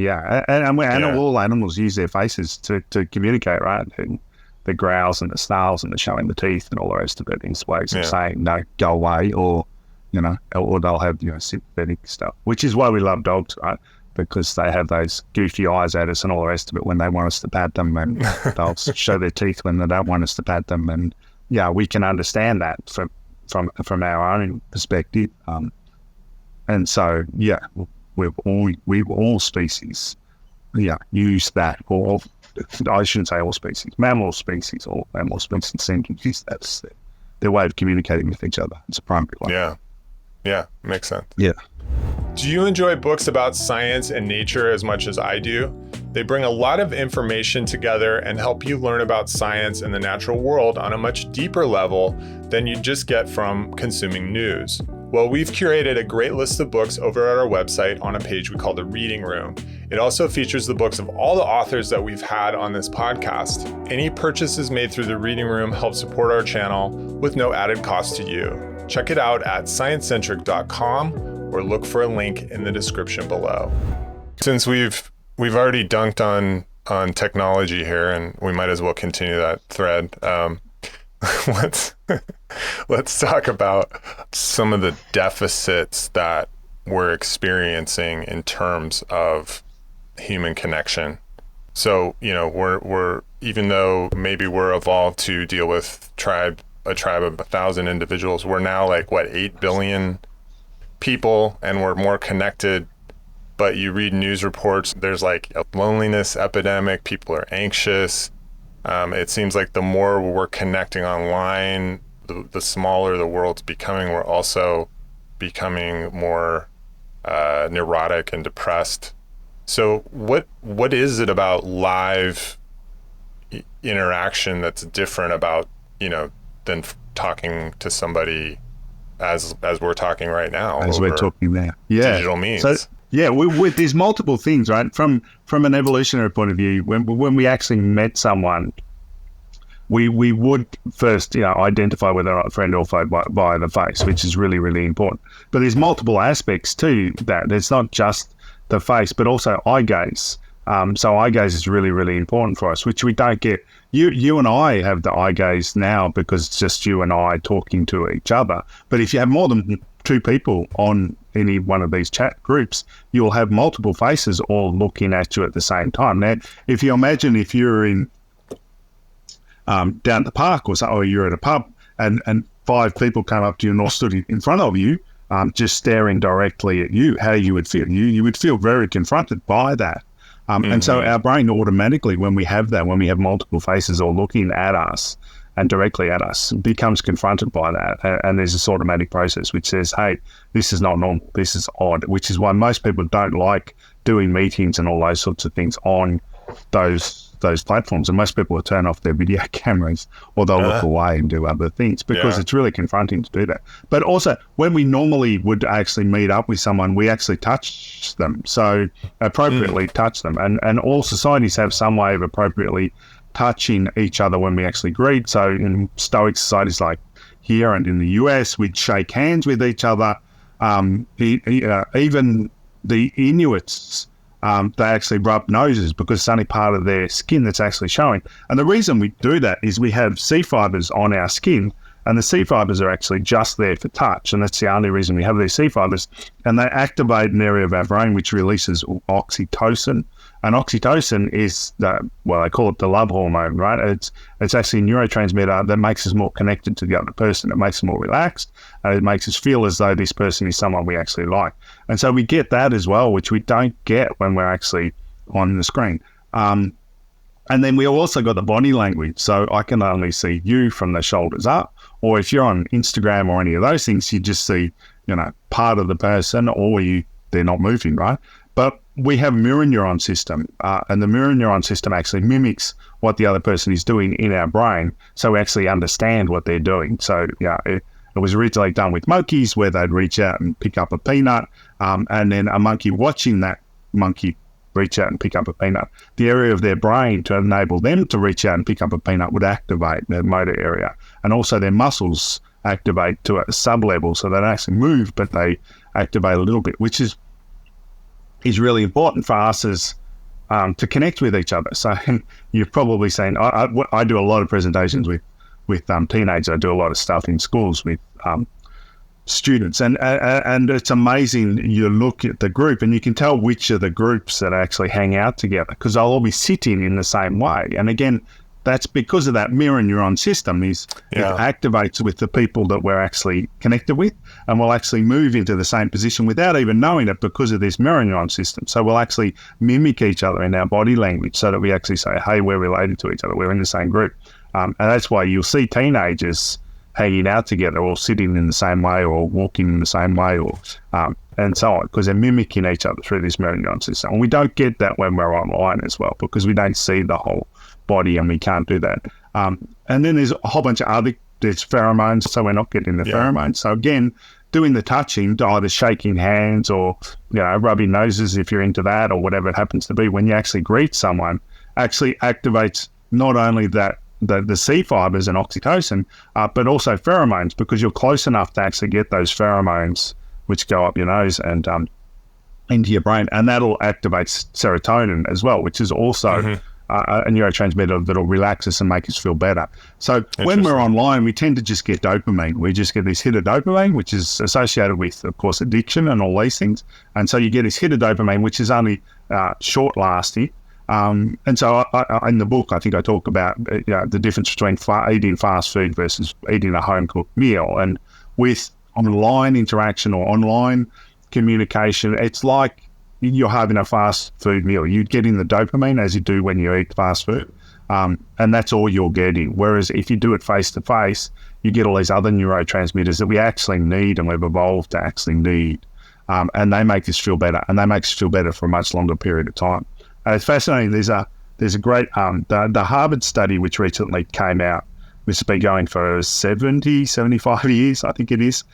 all animals use their faces to communicate, right? And the growls and the snarls and the showing the teeth and all the rest of it in ways of saying, no, go away, or they'll have, sympathetic stuff, which is why we love dogs, right? Because they have those goofy eyes at us and all the rest of it when they want us to pat them, and they'll show their teeth when they don't want us to pat them. And we can understand that from our own perspective. And so, we've all species, use that. Or I shouldn't say all species, all mammal species seem to use that. Their way of communicating with each other. It's a primary way. Yeah, makes sense. Yeah. Do you enjoy books about science and nature as much as I do? They bring a lot of information together and help you learn about science and the natural world on a much deeper level than you just get from consuming news. Well, we've curated a great list of books over at our website on a page we call the Reading Room. It also features the books of all the authors that we've had on this podcast. Any purchases made through the Reading Room help support our channel with no added cost to you. Check it out at Sciencentric.com or look for a link in the description below. Since we've already dunked on technology here, and we might as well continue that thread. Let's talk about some of the deficits that we're experiencing in terms of human connection. So, we're even though maybe we're evolved to deal with a tribe of 1,000 individuals, we're now 8 billion people, and we're more connected. But you read news reports, there's a loneliness epidemic. People are anxious. It seems like the more we're connecting online, the smaller the world's becoming. We're also becoming more neurotic and depressed. So what is it about live interaction that's different about, than talking to somebody as we're talking right now? As we're talking now. Yeah. Digital means. So, yeah, there's multiple things, right? From an evolutionary point of view, when we actually met someone, we would first, identify whether or not a friend or foe by the face, which is really, really important. But there's multiple aspects to that. It's not just the face, but also eye gaze. So eye gaze is really, really important for us, which we don't get. You and I have the eye gaze now because it's just you and I talking to each other. But if you have more than two people on any one of these chat groups, you'll have multiple faces all looking at you at the same time. Now, if you imagine if you're in down at the park or you're at a pub and 5 people come up to you and all stood in front of you, just staring directly at you, how you would feel. You would feel very confronted by that. And so our brain automatically, when we have multiple faces all looking at us and directly at us, becomes confronted by that. And there's this automatic process which says, hey, this is not normal, this is odd, which is why most people don't like doing meetings and all those sorts of things on those platforms. And most people will turn off their video cameras or they'll look away and do other things because it's really confronting to do that. But also, when we normally would actually meet up with someone, we actually touch them. So appropriately touch them. And all societies have some way of appropriately touching each other when we actually greet. So in Stoic societies like here and in the US, we'd shake hands with each other. Even the Inuits, they actually rub noses because it's only part of their skin that's actually showing. And the reason we do that is we have C fibers on our skin, and the C fibers are actually just there for touch. And that's the only reason we have these C fibers. And they activate an area of our brain which releases oxytocin. And oxytocin is they call it the love hormone, right? It's actually a neurotransmitter that makes us more connected to the other person. It makes us more relaxed, and it makes us feel as though this person is someone we actually like. And so we get that as well, which we don't get when we're actually on the screen. And then we also got the body language. So I can only see you from the shoulders up, or if you're on Instagram or any of those things, you just see, part of the person, or they're not moving, right? But we have a mirror neuron system, and the mirror neuron system actually mimics what the other person is doing in our brain, so we actually understand what they're doing. So, it was originally done with monkeys where they'd reach out and pick up a peanut, and then a monkey watching that monkey reach out and pick up a peanut. The area of their brain to enable them to reach out and pick up a peanut would activate their motor area, and also their muscles activate to a sub-level, so they don't actually move, but they activate a little bit, which is really important for us as to connect with each other. So you've probably seen, I do a lot of presentations with teenagers. I do a lot of stuff in schools with students, and it's amazing. You look at the group and you can tell which of the groups that actually hang out together because they'll all be sitting in the same way. And again, that's because of that mirror neuron system. It activates with the people that we're actually connected with, and we'll actually move into the same position without even knowing it because of this mirror neuron system. So we'll actually mimic each other in our body language so that we actually say, hey, we're related to each other, we're in the same group. And that's why you'll see teenagers hanging out together or sitting in the same way or walking in the same way or and so on, because they're mimicking each other through this mirror neuron system. And we don't get that when we're online as well because we don't see the whole body and we can't do that. And then there's a whole bunch of there's pheromones, so we're not getting the pheromones. So again, doing the touching, either shaking hands or rubbing noses if you're into that or whatever it happens to be, when you actually greet someone, actually activates not only that the C fibers and oxytocin, but also pheromones, because you're close enough to actually get those pheromones which go up your nose and into your brain, and that'll activate serotonin as well, which is also a neurotransmitter that'll relax us and make us feel better. So when we're online, we tend to just get dopamine. We just get this hit of dopamine, which is associated with, of course, addiction and all these things. And so you get this hit of dopamine, which is only short-lasting. And so in the book, I think I talk about the difference between eating fast food versus eating a home-cooked meal. And with online interaction or online communication, it's like you're having a fast food meal. You're getting the dopamine as you do when you eat fast food. And that's all you're getting. Whereas if you do it face-to-face, you get all these other neurotransmitters that we actually need and we've evolved to actually need. And they make us feel better, and they make us feel better for a much longer period of time. And it's fascinating. There's a great, the Harvard study which recently came out, which has been going for 75 years, I think it is.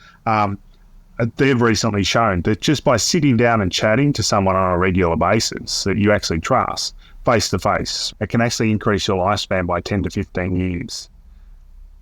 They've recently shown that just by sitting down and chatting to someone on a regular basis that you actually trust, face-to-face, it can actually increase your lifespan by 10 to 15 years,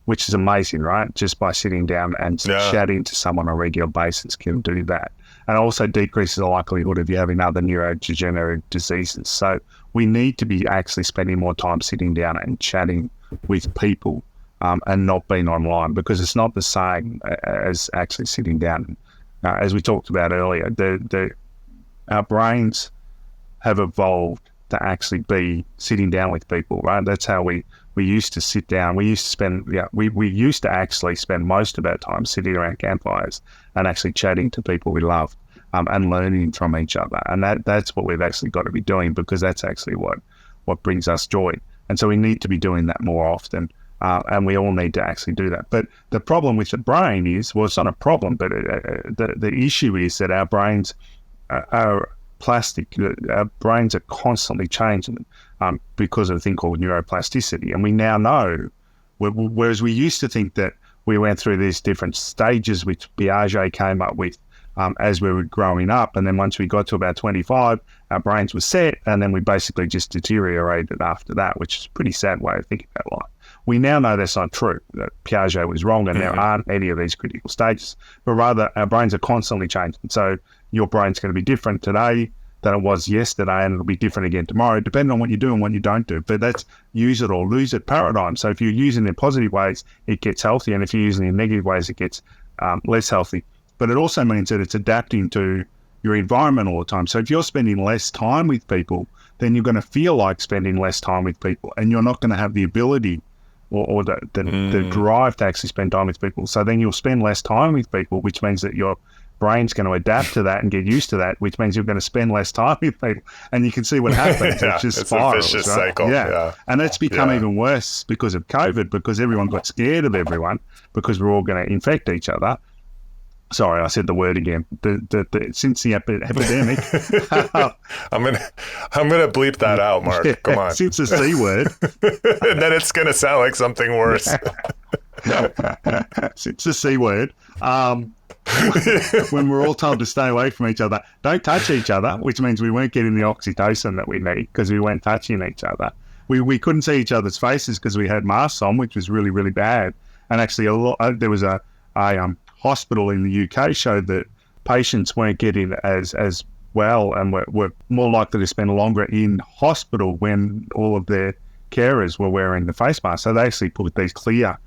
which is amazing, right? Just by sitting down and chatting to someone on a regular basis can do that. And also decreases the likelihood of you having other neurodegenerative diseases. So we need to be actually spending more time sitting down and chatting with people and not being online, because it's not the same as actually sitting down. As we talked about earlier, our brains have evolved to actually be sitting down with people, right? That's how we used to sit down. We used to spend, we used to actually spend most of our time sitting around campfires and actually chatting to people we love and learning from each other. And that's what we've actually got to be doing, because that's actually what brings us joy. And so we need to be doing that more often. And we all need to actually do that. But the problem with the brain is, well, it's not a problem, but the issue is that our brains are plastic. Our brains are constantly changing because of a thing called neuroplasticity. And we now know, whereas we used to think that we went through these different stages which Piaget came up with as we were growing up. And then once we got to about 25, our brains were set, and then we basically just deteriorated after that, which is a pretty sad way of thinking about life. We now know that's not true, that Piaget was wrong and there aren't any of these critical stages, but rather our brains are constantly changing. So your brain's going to be different today than it was yesterday, and it'll be different again tomorrow, depending on what you do and what you don't do. But that's use it or lose it paradigm. So if you're using it in positive ways, it gets healthy, and if you're using it in negative ways, it gets less healthy. But it also means that it's adapting to your environment all the time. So if you're spending less time with people, then you're going to feel like spending less time with people, and you're not going to have the ability or the drive to actually spend time with people. So then you'll spend less time with people, which means that your brain's going to adapt to that and get used to that, which means you're going to spend less time with people. And you can see what happens. It just spirals, a vicious right? cycle. Yeah. And that's become even worse because of COVID, because everyone got scared of everyone, because we're all going to infect each other. Sorry, I said the word again. Since the epidemic, I'm gonna bleep that out, Mark. Come on. Since the C word, and then it's gonna sound like something worse. Since the C word, when we're all told to stay away from each other, don't touch each other, which means we weren't getting the oxytocin that we need because we weren't touching each other. We couldn't see each other's faces because we had masks on, which was really, really bad. And actually, there was a hospital in the UK showed that patients weren't getting as well and were more likely to spend longer in hospital when all of their carers were wearing the face mask. So they actually put these clear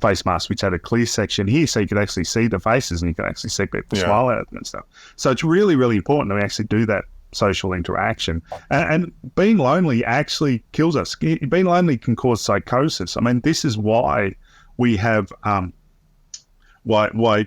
face masks, which had a clear section here, so you could actually see the faces and you could actually see people smile at them and stuff. So it's really, really important that we actually do that social interaction. And being lonely actually kills us. Being lonely can cause psychosis. I mean, this is why we have why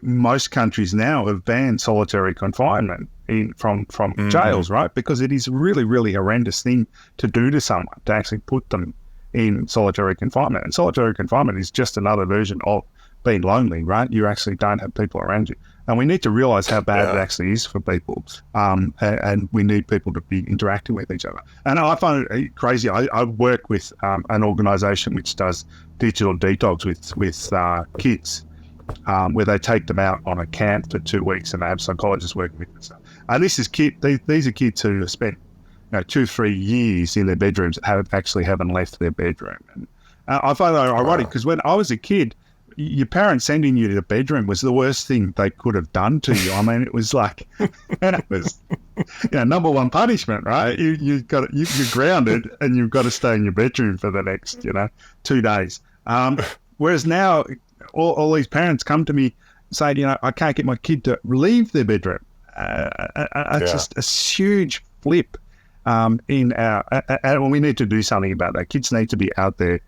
most countries now have banned solitary confinement from jails, right? Because it is a really, really horrendous thing to do to someone, to actually put them in solitary confinement. And solitary confinement is just another version of being lonely, right? You actually don't have people around you. And we need to realize how bad it actually is for people. And we need people to be interacting with each other. And I find it crazy. I work with an organization which does digital detox with kids, where they take them out on a camp for 2 weeks and they have psychologists working with them. And these are kids who have spent 2-3 years in their bedrooms, haven't left their bedroom. And I find that ironic because when I was a kid, your parents sending you to the bedroom was the worst thing they could have done to you. I mean, it was like, and it was, number one punishment, right? You're grounded and you've got to stay in your bedroom for the next, 2 days. Whereas now, all these parents come to me saying, I can't get my kid to leave their bedroom. It's just a huge flip in our, and we need to do something about that. Kids need to be out there,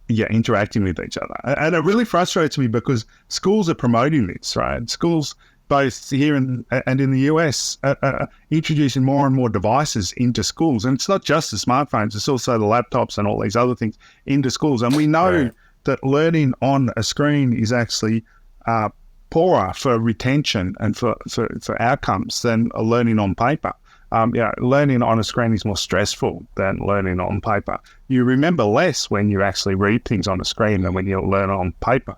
interacting with each other. And it really frustrates me because schools are promoting this, right? Schools both here and in the US, introducing more and more devices into schools. And it's not just the smartphones, it's also the laptops and all these other things into schools. And we know that learning on a screen is actually poorer for retention and for outcomes than learning on paper. Learning on a screen is more stressful than learning on paper. You remember less when you actually read things on a screen than when you learn on paper.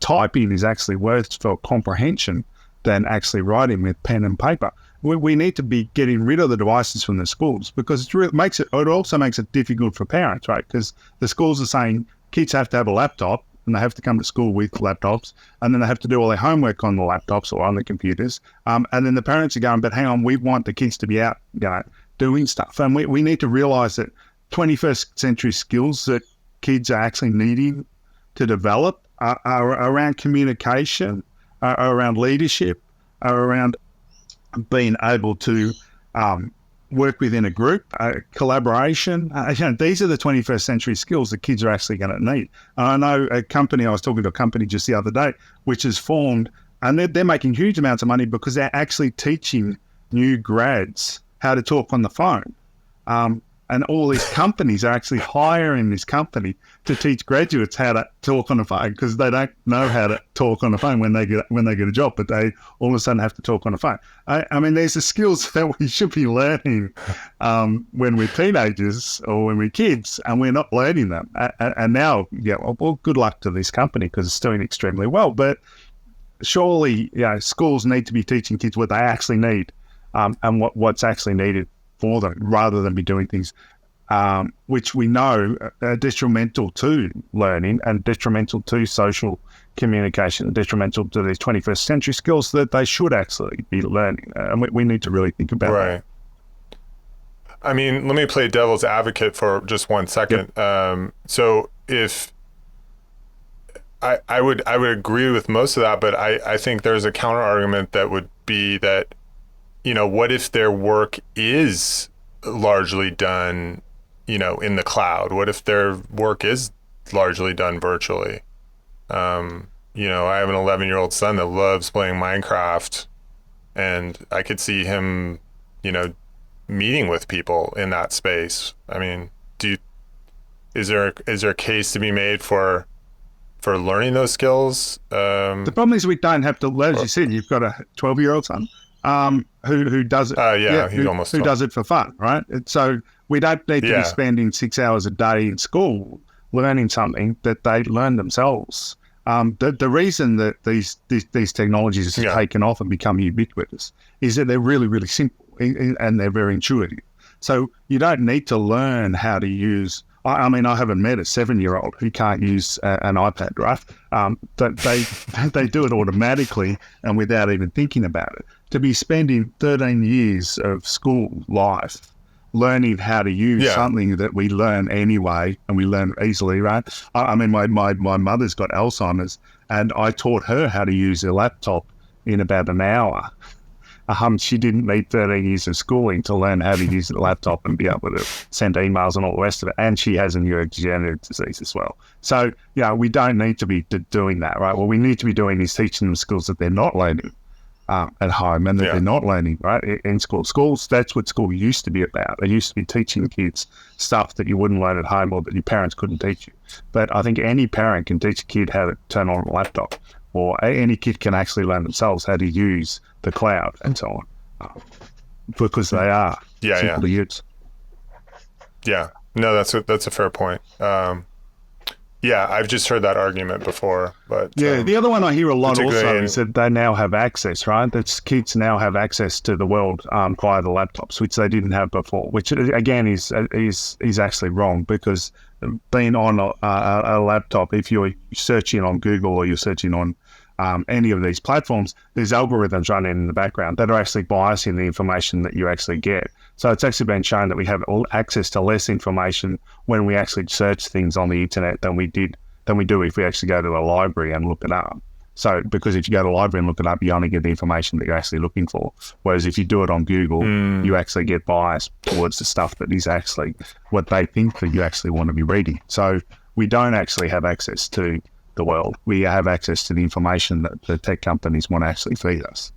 Typing is actually worse for comprehension than actually writing with pen and paper. We need to be getting rid of the devices from the schools, because it also makes it difficult for parents, right? Because the schools are saying kids have to have a laptop, and they have to come to school with laptops, and then they have to do all their homework on the laptops or on the computers. And then the parents are going, but hang on, we want the kids to be out, doing stuff. And we need to realize that 21st century skills that kids are actually needing to develop are around communication, are around leadership, are around being able to work within a group, collaboration. These are the 21st century skills that kids are actually going to need. I know I was talking to a company just the other day, which is formed, and they're making huge amounts of money because they're actually teaching new grads how to talk on the phone. And all these companies are actually hiring this company to teach graduates how to talk on the phone, because they don't know how to talk on the phone when they get a job, but they all of a sudden have to talk on the phone. I mean, there's the skills that we should be learning when we're teenagers or when we're kids, and we're not learning them. And now, well, good luck to this company because it's doing extremely well. But surely, schools need to be teaching kids what they actually need, and what's actually needed for them, rather than be doing things which we know are detrimental to learning and detrimental to social communication, and detrimental to these 21st century skills that they should actually be learning. And we need to really think about that. I mean, let me play devil's advocate for just 1 second. Yep. So if I would agree with most of that, but I think there's a counter argument that would be that, what if their work is largely done, in the cloud? What if their work is largely done virtually? I have an 11-year-old son that loves playing Minecraft, and I could see him, meeting with people in that space. I mean, is there a case to be made for learning those skills? The problem is we don't have to, as you said, you've got a 12-year-old son. Who does it? Who does it for fun, right? So we don't need to be spending 6 hours a day in school learning something that they learn themselves. The reason that these technologies have taken off and become ubiquitous is that they're really, really simple and they're very intuitive. So you don't need to learn how to use. I mean, I haven't met a 7-year-old who can't use an iPad, right? They do it automatically and without even thinking about it. To be spending 13 years of school life learning how to use something that we learn anyway, and we learn easily, right? I mean, my mother's got Alzheimer's, and I taught her how to use a laptop in about an hour. She didn't need 13 years of schooling to learn how to use the laptop and be able to send emails and all the rest of it. And she has a neurodegenerative disease as well. So, we don't need to be doing that, right? What we need to be doing is teaching them skills that they're not learning at home, and that they're not learning, right, in school. Schools, that's what school used to be about. They used to be teaching kids stuff that you wouldn't learn at home or that your parents couldn't teach you. But I think any parent can teach a kid how to turn on a laptop, or any kid can actually learn themselves how to use the cloud and so on, because they are simple to use. Yeah, no, that's a fair point. I've just heard that argument before, but the other one I hear a lot also is that they now have access, right? That kids now have access to the world via the laptops, which they didn't have before. Which again is actually wrong, because being on a laptop, if you're searching on Google or you're searching on any of these platforms, there's algorithms running in the background that are actually biasing the information that you actually get. So it's actually been shown that we have access to less information when we actually search things on the internet than we do if we actually go to a library and look it up. So because if you go to a library and look it up, you only get the information that you're actually looking for. Whereas if you do it on Google, you actually get biased towards the stuff that is actually what they think that you actually want to be reading. So we don't actually have access to the world. We have access to the information that the tech companies want to actually feed us.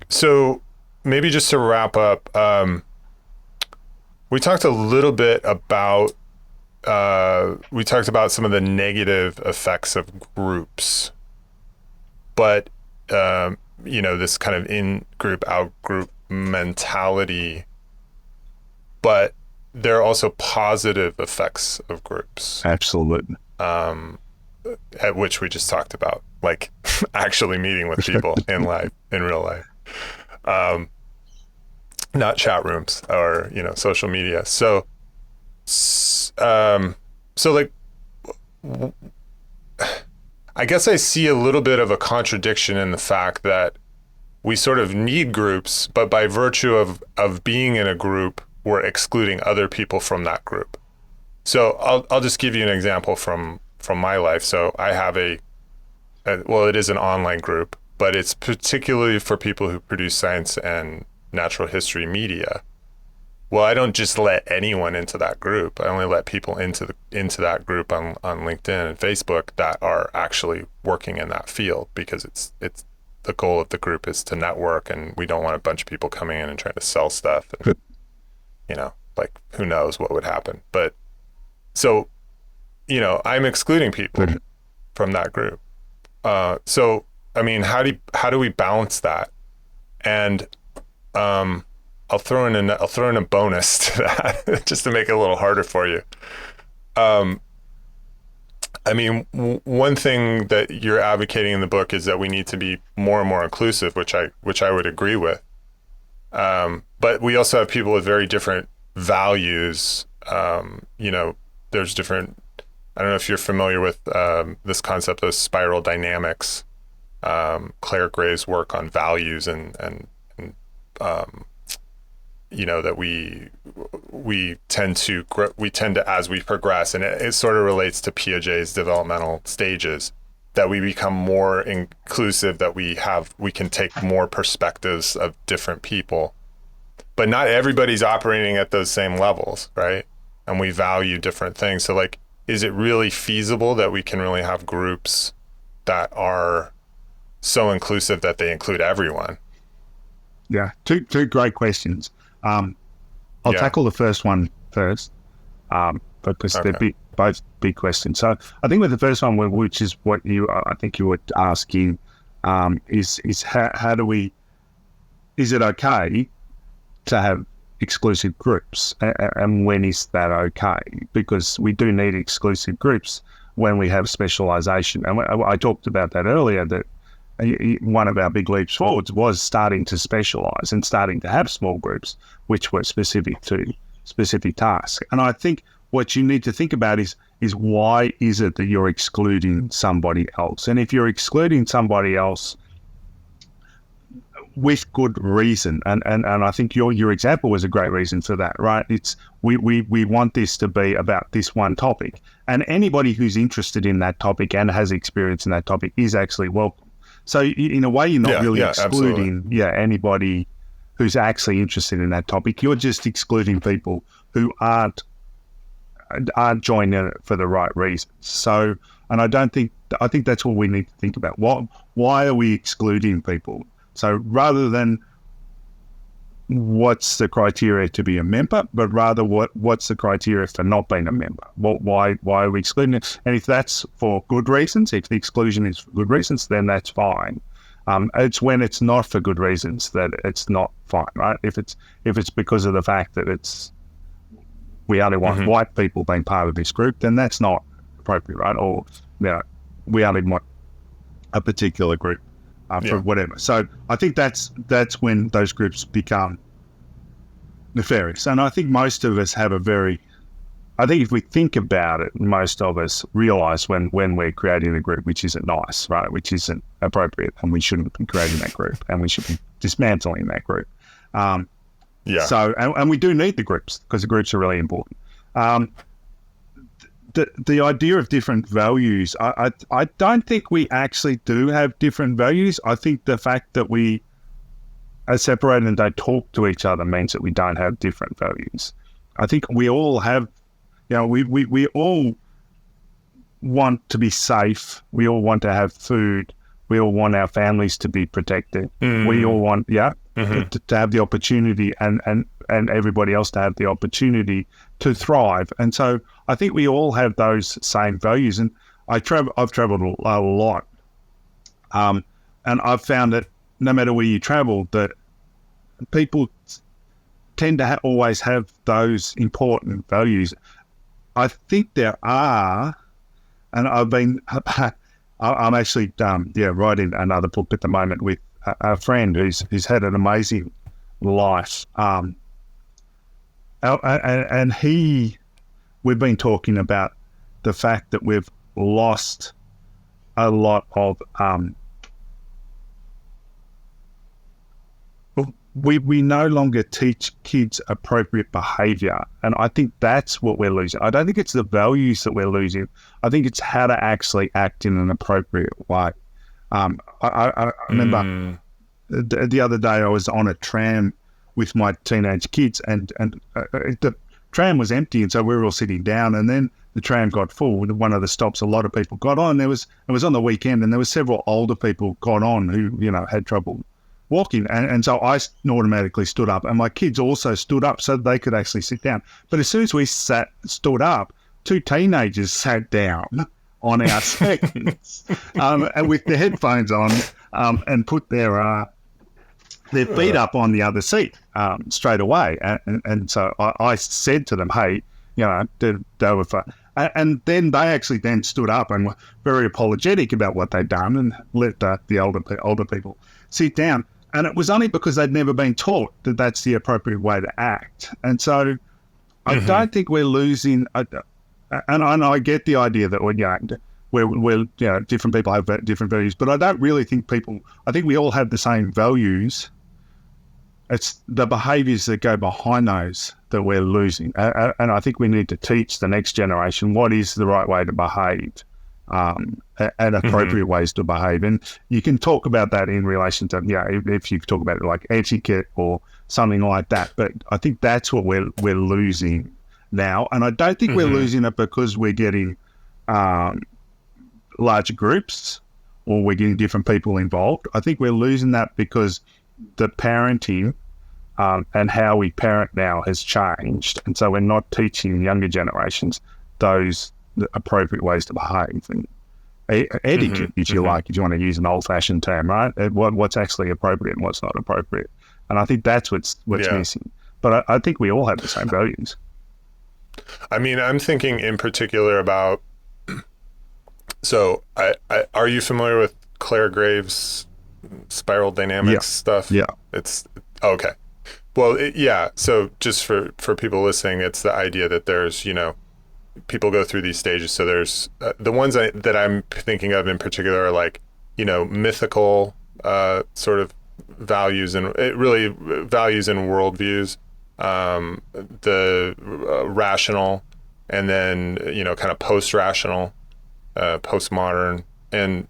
So maybe just to wrap up, we talked a little bit about some of the negative effects of groups, but this kind of in-group, out-group mentality, but there are also positive effects of groups. Absolutely. At which we just talked about, like actually meeting with people in real life, not chat rooms or, social media. So like, I guess I see a little bit of a contradiction in the fact that we sort of need groups, but by virtue of being in a group, we're excluding other people from that group. So I'll just give you an example from my life. So I have it is an online group, but it's particularly for people who produce science and natural history media. Well, I don't just let anyone into that group. I only let people into that group on LinkedIn and Facebook that are actually working in that field, because it's the goal of the group is to network, and we don't want a bunch of people coming in and trying to sell stuff. And, like, who knows what would happen. But so, I'm excluding people from that group. So, I mean, how do we balance that? And I'll throw in a bonus to that just to make it a little harder for you. I mean, one thing that you're advocating in the book is that we need to be more and more inclusive, which I would agree with. But we also have people with very different values. There's different. I don't know if you're familiar with this concept of spiral dynamics. Claire Gray's work on values and that we tend to, as we progress, and it sort of relates to Piaget's developmental stages, that we become more inclusive, that we can take more perspectives of different people, but not everybody's operating at those same levels, right? And we value different things. So, like, is it really feasible that we can really have groups that are so inclusive that they include everyone? Yeah, two great questions. I'll tackle the first one first, because they're both big questions. So I think with the first one, which is what I think you were asking, is how do we? Is it okay to have exclusive groups, and when is that okay? Because we do need exclusive groups when we have specialization, and I talked about that earlier. That one of our big leaps forwards was starting to specialize and starting to have small groups which were specific to specific tasks. And I think what you need to think about is why is it that you're excluding somebody else? And if you're excluding somebody else with good reason, and I think your example was a great reason for that, right? It's we want this to be about this one topic, and anybody who's interested in that topic and has experience in that topic is actually welcome. So in a way, you're not really excluding anybody who's actually interested in that topic. You're just excluding people who aren't joining it for the right reasons. So, and I think that's what we need to think about. Why are we excluding people? So rather than what's the criteria to be a member, but rather what's the criteria for not being a member? Why are we excluding it? And if that's for good reasons, if the exclusion is for good reasons, then that's fine. It's when it's not for good reasons that it's not fine, right? If it's because of the fact that we only want white people being part of this group, then that's not appropriate, right? Or we only want a particular group. For whatever. So I think that's when those groups become nefarious. And I think most of us have I think if we think about it, most of us realize when we're creating a group which isn't nice, right? Which isn't appropriate, and we shouldn't be creating that group, and we should be dismantling that group. So, and we do need the groups, because the groups are really important. The idea of different values, I don't think we actually do have different values. I think the fact that we are separated and don't talk to each other means that we don't have different values. I think we all have, we all want to be safe. We all want to have food. We all want our families to be protected. We all want, to have the opportunity and everybody else to have the opportunity to thrive. And so I think we all have those same values. And I've traveled a lot. And I've found that no matter where you travel, that people tend to always have those important values. I think there are, and I've been, I'm actually, writing another book at the moment with a friend who's had an amazing life. And we've been talking about the fact that we've lost a lot of, we no longer teach kids appropriate behavior. And I think that's what we're losing. I don't think it's the values that we're losing. I think it's how to actually act in an appropriate way. I remember the other day I was on a tram with my teenage kids and the tram was empty, and so we were all sitting down, and then the tram got full. One of the stops, a lot of people got on. It was on the weekend, and there were several older people got on who, had trouble walking, and so I automatically stood up, and my kids also stood up so they could actually sit down. But as soon as we stood up, two teenagers sat down on our seats and with their headphones on and put their feet up on the other seat straight away. And so I said to them, hey, they were fun. And then they actually then stood up and were very apologetic about what they'd done and let the older people sit down. And it was only because they'd never been taught that that's the appropriate way to act. And so I don't think we're losing, and I get the idea that we're different people have different values, but I don't really think I think we all have the same values. It's the behaviours that go behind those that we're losing. And I think we need to teach the next generation what is the right way to behave. And appropriate ways to behave. And you can talk about that in relation to, if you talk about it like etiquette or something like that. But I think that's what we're losing now. And I don't think we're losing it because we're getting larger groups or we're getting different people involved. I think we're losing that because the parenting and how we parent now has changed. And so we're not teaching younger generations those the appropriate ways to behave and etiquette, if you like, if you want to use an old-fashioned term, right? What's actually appropriate and what's not appropriate. And I think that's what's missing. But I think we all have the same values. I mean, I'm thinking in particular about, so are you familiar with Claire Graves' spiral dynamics stuff? Yeah. Okay. Well, so just for people listening, it's the idea that there's, people go through these stages. So there's the ones that I'm thinking of in particular are like, mythical sort of values and really values and worldviews, the rational, and then, kind of post-rational, postmodern. And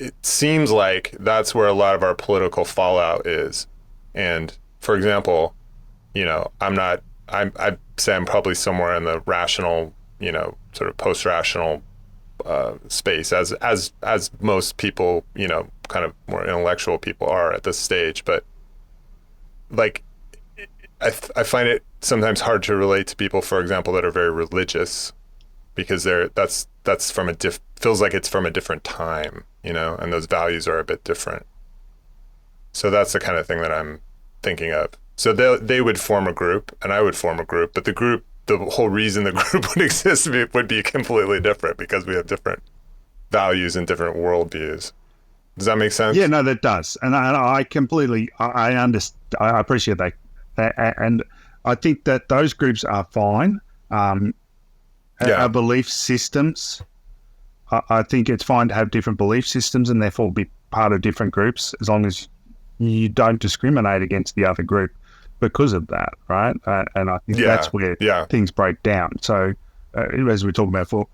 it seems like that's where a lot of our political fallout is. And for example, I'd say I'm probably somewhere in the rational, sort of post-rational space as most people, kind of more intellectual people are at this stage. But like, I find it sometimes hard to relate to people, for example, that are very religious, because that's from feels like it's from a different time, and those values are a bit different. So that's the kind of thing that I'm thinking of. So they would form a group and I would form a group, but the whole reason the group would exist would be completely different because we have different values and different worldviews. Does that make sense? Yeah, no, that does. And I completely, I understand, I appreciate that. And I think that those groups are fine. Our belief systems, I think it's fine to have different belief systems and therefore be part of different groups as long as you don't discriminate against the other group because of that, right? And I think that's where things break down. So as we talked about before,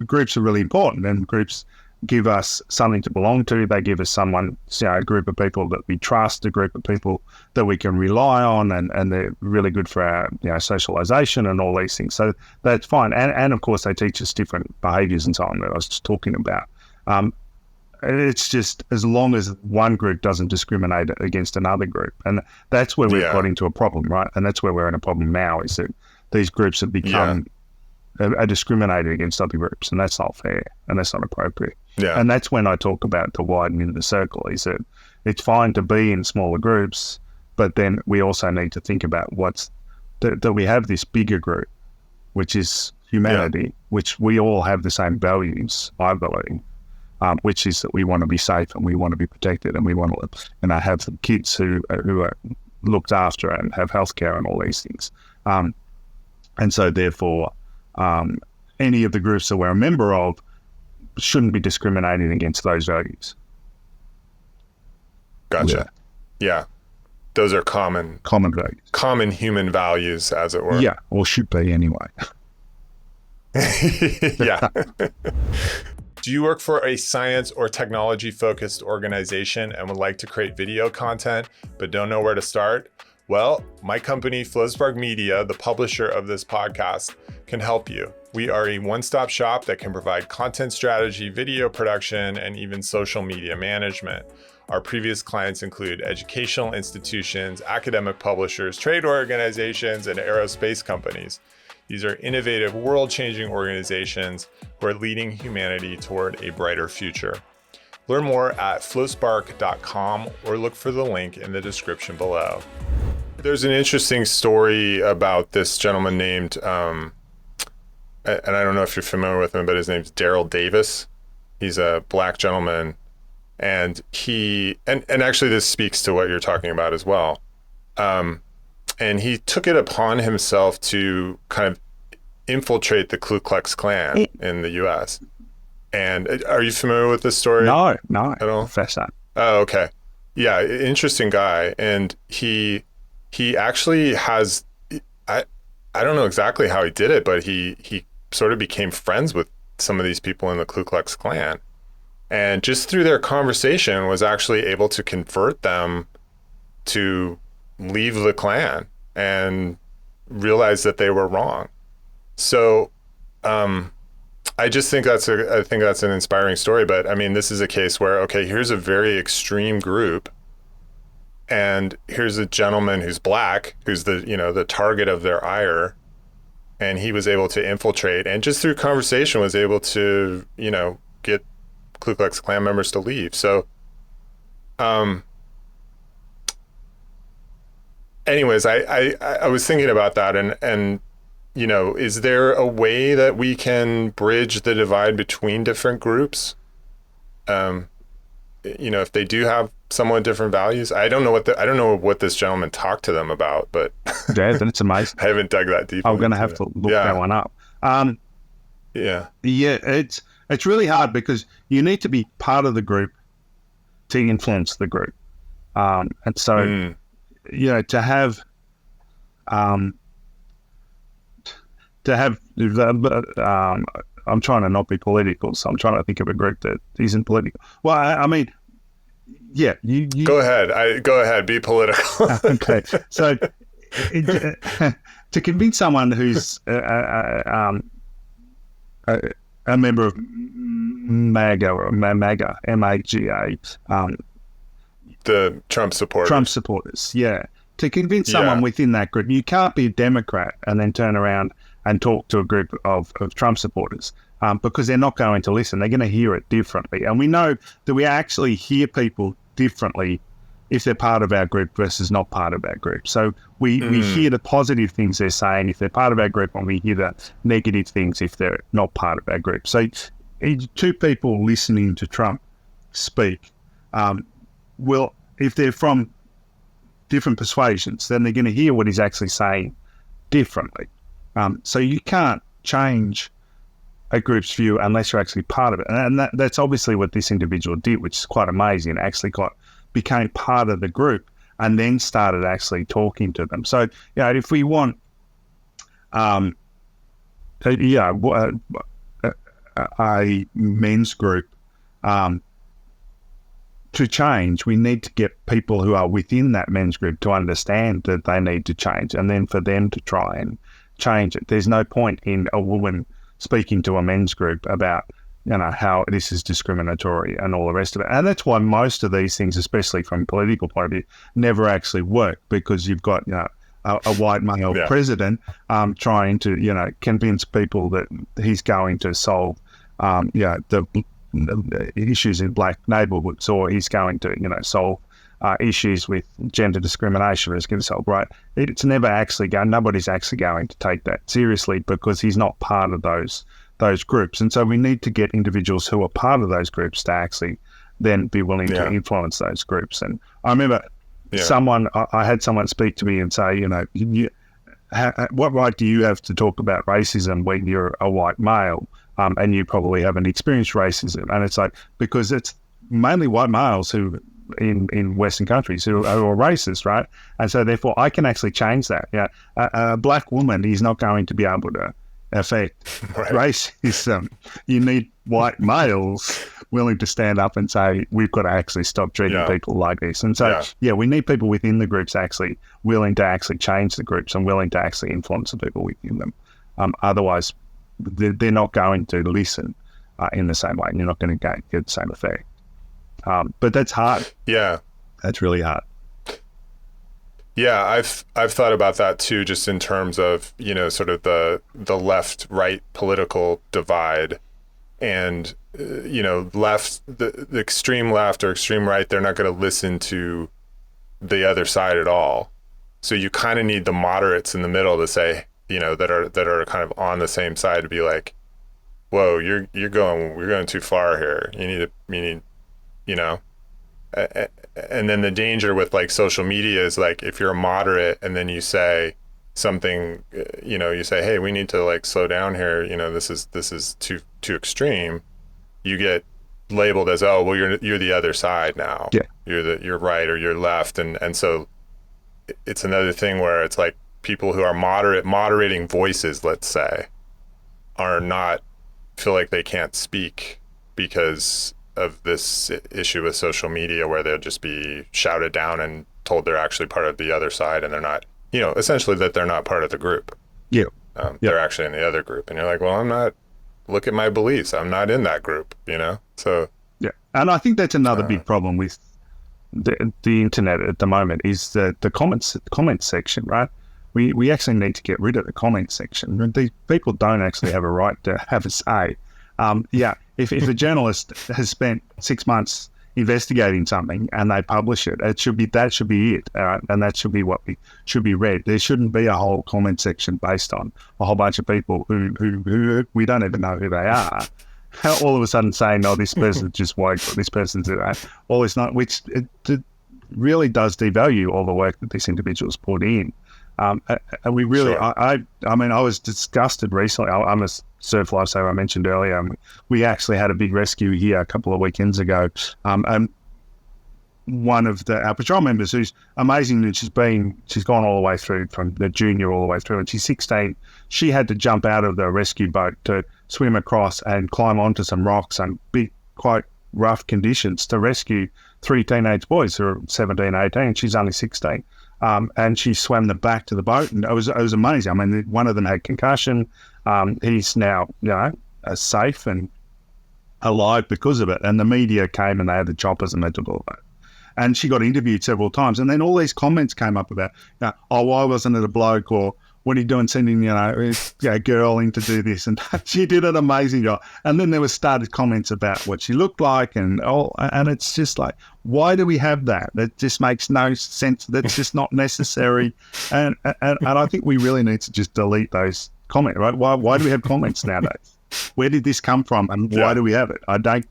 groups are really important, and groups give us something to belong to. They give us someone, a group of people that we trust, a group of people that we can rely on, and they're really good for our socialization and all these things. So that's fine. And of course, they teach us different behaviors and so on that I was just talking about. it's just as long as one group doesn't discriminate against another group. And that's where we've got into a problem, right? And that's where we're in a problem now, is that these groups have become are discriminated against other groups, and that's not fair and that's not appropriate. Yeah. And that's when I talk about the widening the circle, is that it's fine to be in smaller groups, but then we also need to think about that we have this bigger group, which is humanity, which we all have the same values, I believe, which is that we want to be safe and we want to be protected and we want to have some kids who are looked after and have healthcare and all these things. And so therefore, any of the groups that we're a member of shouldn't be discriminating against those values. Gotcha. Yeah. Those are common values. Common human values, as it were. Yeah, or should be anyway. Yeah. Do you work for a science or technology-focused organization and would like to create video content but don't know where to start? Well, my company, FLOWSPARK Media, the publisher of this podcast, can help you. We are a one-stop shop that can provide content strategy, video production, and even social media management. Our previous clients include educational institutions, academic publishers, trade organizations, and aerospace companies. These are innovative, world-changing organizations who are leading humanity toward a brighter future. Learn more at flowspark.com or look for the link in the description below. There's an interesting story about this gentleman named, and I don't know if you're familiar with him, but his name's Daryl Davis. He's a black gentleman, and and actually this speaks to what you're talking about as well. And he took it upon himself to kind of infiltrate the Ku Klux Klan in the U.S. And are you familiar with this story? No, at all? Fascinating. Oh, okay. Yeah, interesting guy. And he actually has, I don't know exactly how he did it, but he sort of became friends with some of these people in the Ku Klux Klan. And just through their conversation was actually able to convert them to leave the Klan and realize that they were wrong. So I just think that's an inspiring story. But I mean, this is a case where, okay, here's a very extreme group, and here's a gentleman who's black, who's the target of their ire, and he was able to infiltrate, and just through conversation was able to, get Ku Klux Klan members to leave. So, anyways, I was thinking about that, and is there a way that we can bridge the divide between different groups? If they do have somewhat different values. I don't know what this gentleman talked to them about, but yeah, it's amazing. I haven't dug that deep. I'm going to have to look that one up. Yeah, it's really hard because you need to be part of the group to influence the group, and so to have I'm trying to not be political, so I'm trying to think of a group that isn't political. Well, I mean, yeah, you go ahead, be political. Okay, so to convince someone who's a member of MAGA or MAGA, MAGA, the Trump supporters, yeah. To convince someone within that group, you can't be a Democrat and then turn around and talk to a group of Trump supporters because they're not going to listen. They're going to hear it differently. And we know that we actually hear people differently if they're part of our group versus not part of our group. So we hear the positive things they're saying if they're part of our group, and we hear the negative things if they're not part of our group. So two people listening to Trump speak will, if they're from different persuasions, then they're going to hear what he's actually saying differently. So you can't change a group's view unless you're actually part of it. And that's obviously what this individual did, which is quite amazing. Actually became part of the group and then started actually talking to them. So, if we want a men's group to change, we need to get people who are within that men's group to understand that they need to change, and then for them to try and change it. There's no point in a woman speaking to a men's group about how this is discriminatory and all the rest of it. And that's why most of these things, especially from a political point of view, never actually work, because you've got, a white male president trying to, convince people that he's going to solve, the issues in black neighborhoods, or he's going to, solve issues with gender discrimination, or he's going to solve, right? It's never actually nobody's actually going to take that seriously, because he's not part of those groups. And so we need to get individuals who are part of those groups to actually then be willing to influence those groups. And I remember I had someone speak to me and say, what right do you have to talk about racism when you're a white male, and you probably haven't experienced racism? And it's like, because it's mainly white males who in Western countries who are racist, right? And so therefore I can actually change that. A black woman is not going to be able to affect racism. You need white males willing to stand up and say, we've got to actually stop treating people like this. And so, we need people within the groups actually willing to actually change the groups and willing to actually influence the people within them. Otherwise, they're not going to listen in the same way, and you're not going to get the same effect. But that's hard. Yeah. That's really hard. Yeah, I've thought about that too, just in terms of, sort of the left-right political divide, and, the extreme left or extreme right, they're not going to listen to the other side at all. So you kind of need the moderates in the middle to say, that are kind of on the same side, to be like, whoa, we're going too far here. You need, and then the danger with like social media is like, if you're a moderate and then you say something, you say, hey, we need to like slow down here. This is too extreme. You get labeled as, oh, well, you're the other side now. Yeah. You're right or you're left. And so it's another thing where it's like people who are moderating voices, let's say, feel like they can't speak because of this issue with social media, where they'll just be shouted down and told they're actually part of the other side, and they're not, essentially that they're not part of the group. They're actually in the other group. And you're like, well, I'm not, look at my beliefs. I'm not in that group, So. Yeah. And I think that's another big problem with the internet at the moment, is the comment section, right? We actually need to get rid of the comment section. These people don't actually have a right to have a say. If a journalist has spent 6 months investigating something and they publish it, that should be it, and that should be what should be read. There shouldn't be a whole comment section based on a whole bunch of people who we don't even know who they are. All of a sudden saying, "Oh, this person's just woke," or "This person's all this not," which it really does devalue all the work that these individuals put in. And we really, sure. I was disgusted recently. I'm a surf lifesaver, I mentioned earlier. We actually had a big rescue here a couple of weekends ago. And one of our patrol members, who's amazing, and she's gone all the way through, from the junior all the way through, and she's 16. She had to jump out of the rescue boat to swim across and climb onto some rocks and big, quite rough conditions to rescue 3 teenage boys who are 17, 18. She's only 16. And she swam them back to the boat, and it was amazing. I mean, one of them had concussion. He's now, safe and alive because of it. And the media came and they had the choppers and they did all that. And she got interviewed several times. And then all these comments came up about, oh, why wasn't it a bloke? Or what are you doing sending, a girl in to do this? And she did an amazing job. And then there started comments about what she looked like and it's just like, why do we have that? That just makes no sense. That's just not necessary. And I think we really need to just delete those comments, right? Why do we have comments nowadays? Where did this come from, and why do we have it? I don't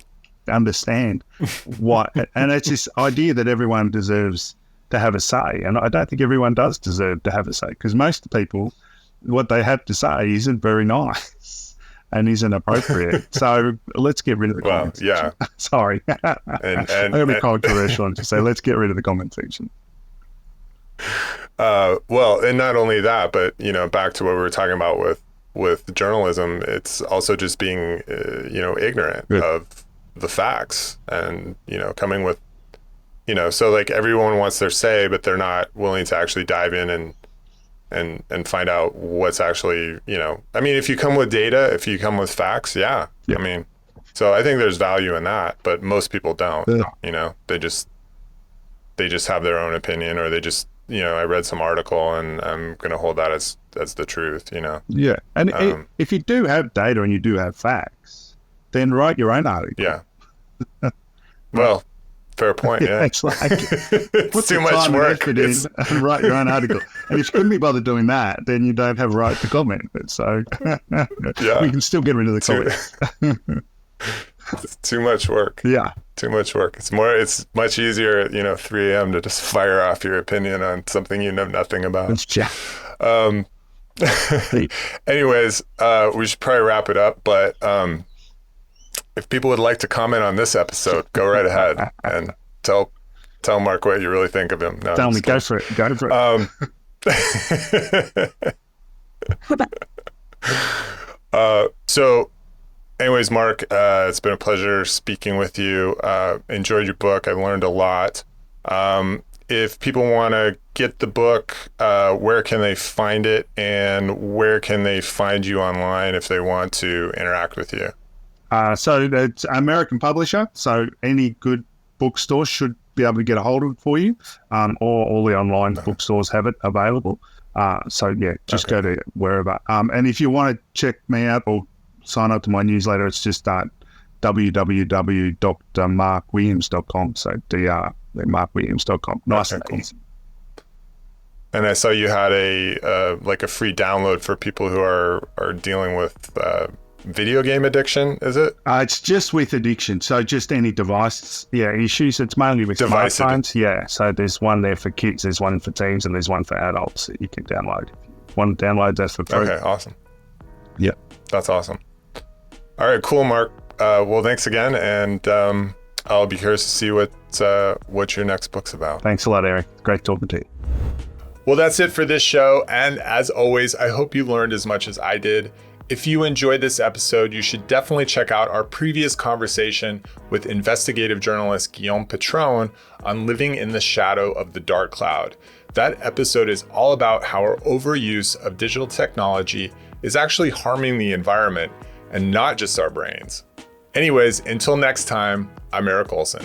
understand why. And it's this idea that everyone deserves to have a say, and I don't think everyone does deserve to have a say, because most people, what they have to say isn't very nice and isn't appropriate. So let's get rid of the comment section. Sorry. I'm going to be controversial and just say, let's get rid of the comment section. Well, and not only that, but, back to what we were talking about with journalism, it's also just being, ignorant of the facts and, coming with, so like everyone wants their say, but they're not willing to actually dive in and find out what's actually, I mean, if you come with data, if you come with facts, I mean, So I think there's value in that, but most people don't. Yeah. You know, they just have their own opinion, or they just, you know, I read some article and I'm going to hold that as the truth, you know? Yeah. And if you do have data and you do have facts, then write your own article. Yeah. Well, fair point. Yeah. It's like, It's too much work. And write your own article. And if you couldn't be bothered doing that, then you don't have a right to comment. So we can still get rid of the comments. It's too much work. Yeah. Too much work. It's much easier at, 3 a.m. to just fire off your opinion on something you know nothing about. Anyways, we should probably wrap it up, but if people would like to comment on this episode, go right ahead and tell Mark what you really think of him. No, tell me, go for it. Go for it. So anyways, Mark, it's been a pleasure speaking with you. Enjoyed your book. I learned a lot. If people want to get the book, where can they find it, and where can they find you online if they want to interact with you? So it's an American publisher, so any good bookstore should be able to get a hold of it for you, or all the online bookstores have it available. So yeah, just go to wherever. And if you want to check me out or sign up to my newsletter, it's just www.drmarkwilliams.com. So drmarkwilliams.com. Nice and easy. And I saw you had a free download for people who are dealing with video game addiction, is it? It's just with addiction. So just any device, issues. It's mainly with smartphones. Yeah. So there's one there for kids, there's one for teens, and there's one for adults that you can download. If you want to download, that's for free. Okay, awesome. Yeah. That's awesome. All right, cool, Mark. Well, thanks again, and I'll be curious to see what your next book's about. Thanks a lot, Eric. Great talking to you. Well, that's it for this show, and as always, I hope you learned as much as I did. If you enjoyed this episode, you should definitely check out our previous conversation with investigative journalist Guillaume Patron on living in the shadow of the dark cloud. That episode is all about how our overuse of digital technology is actually harming the environment and not just our brains. Anyways, until next time, I'm R Olson.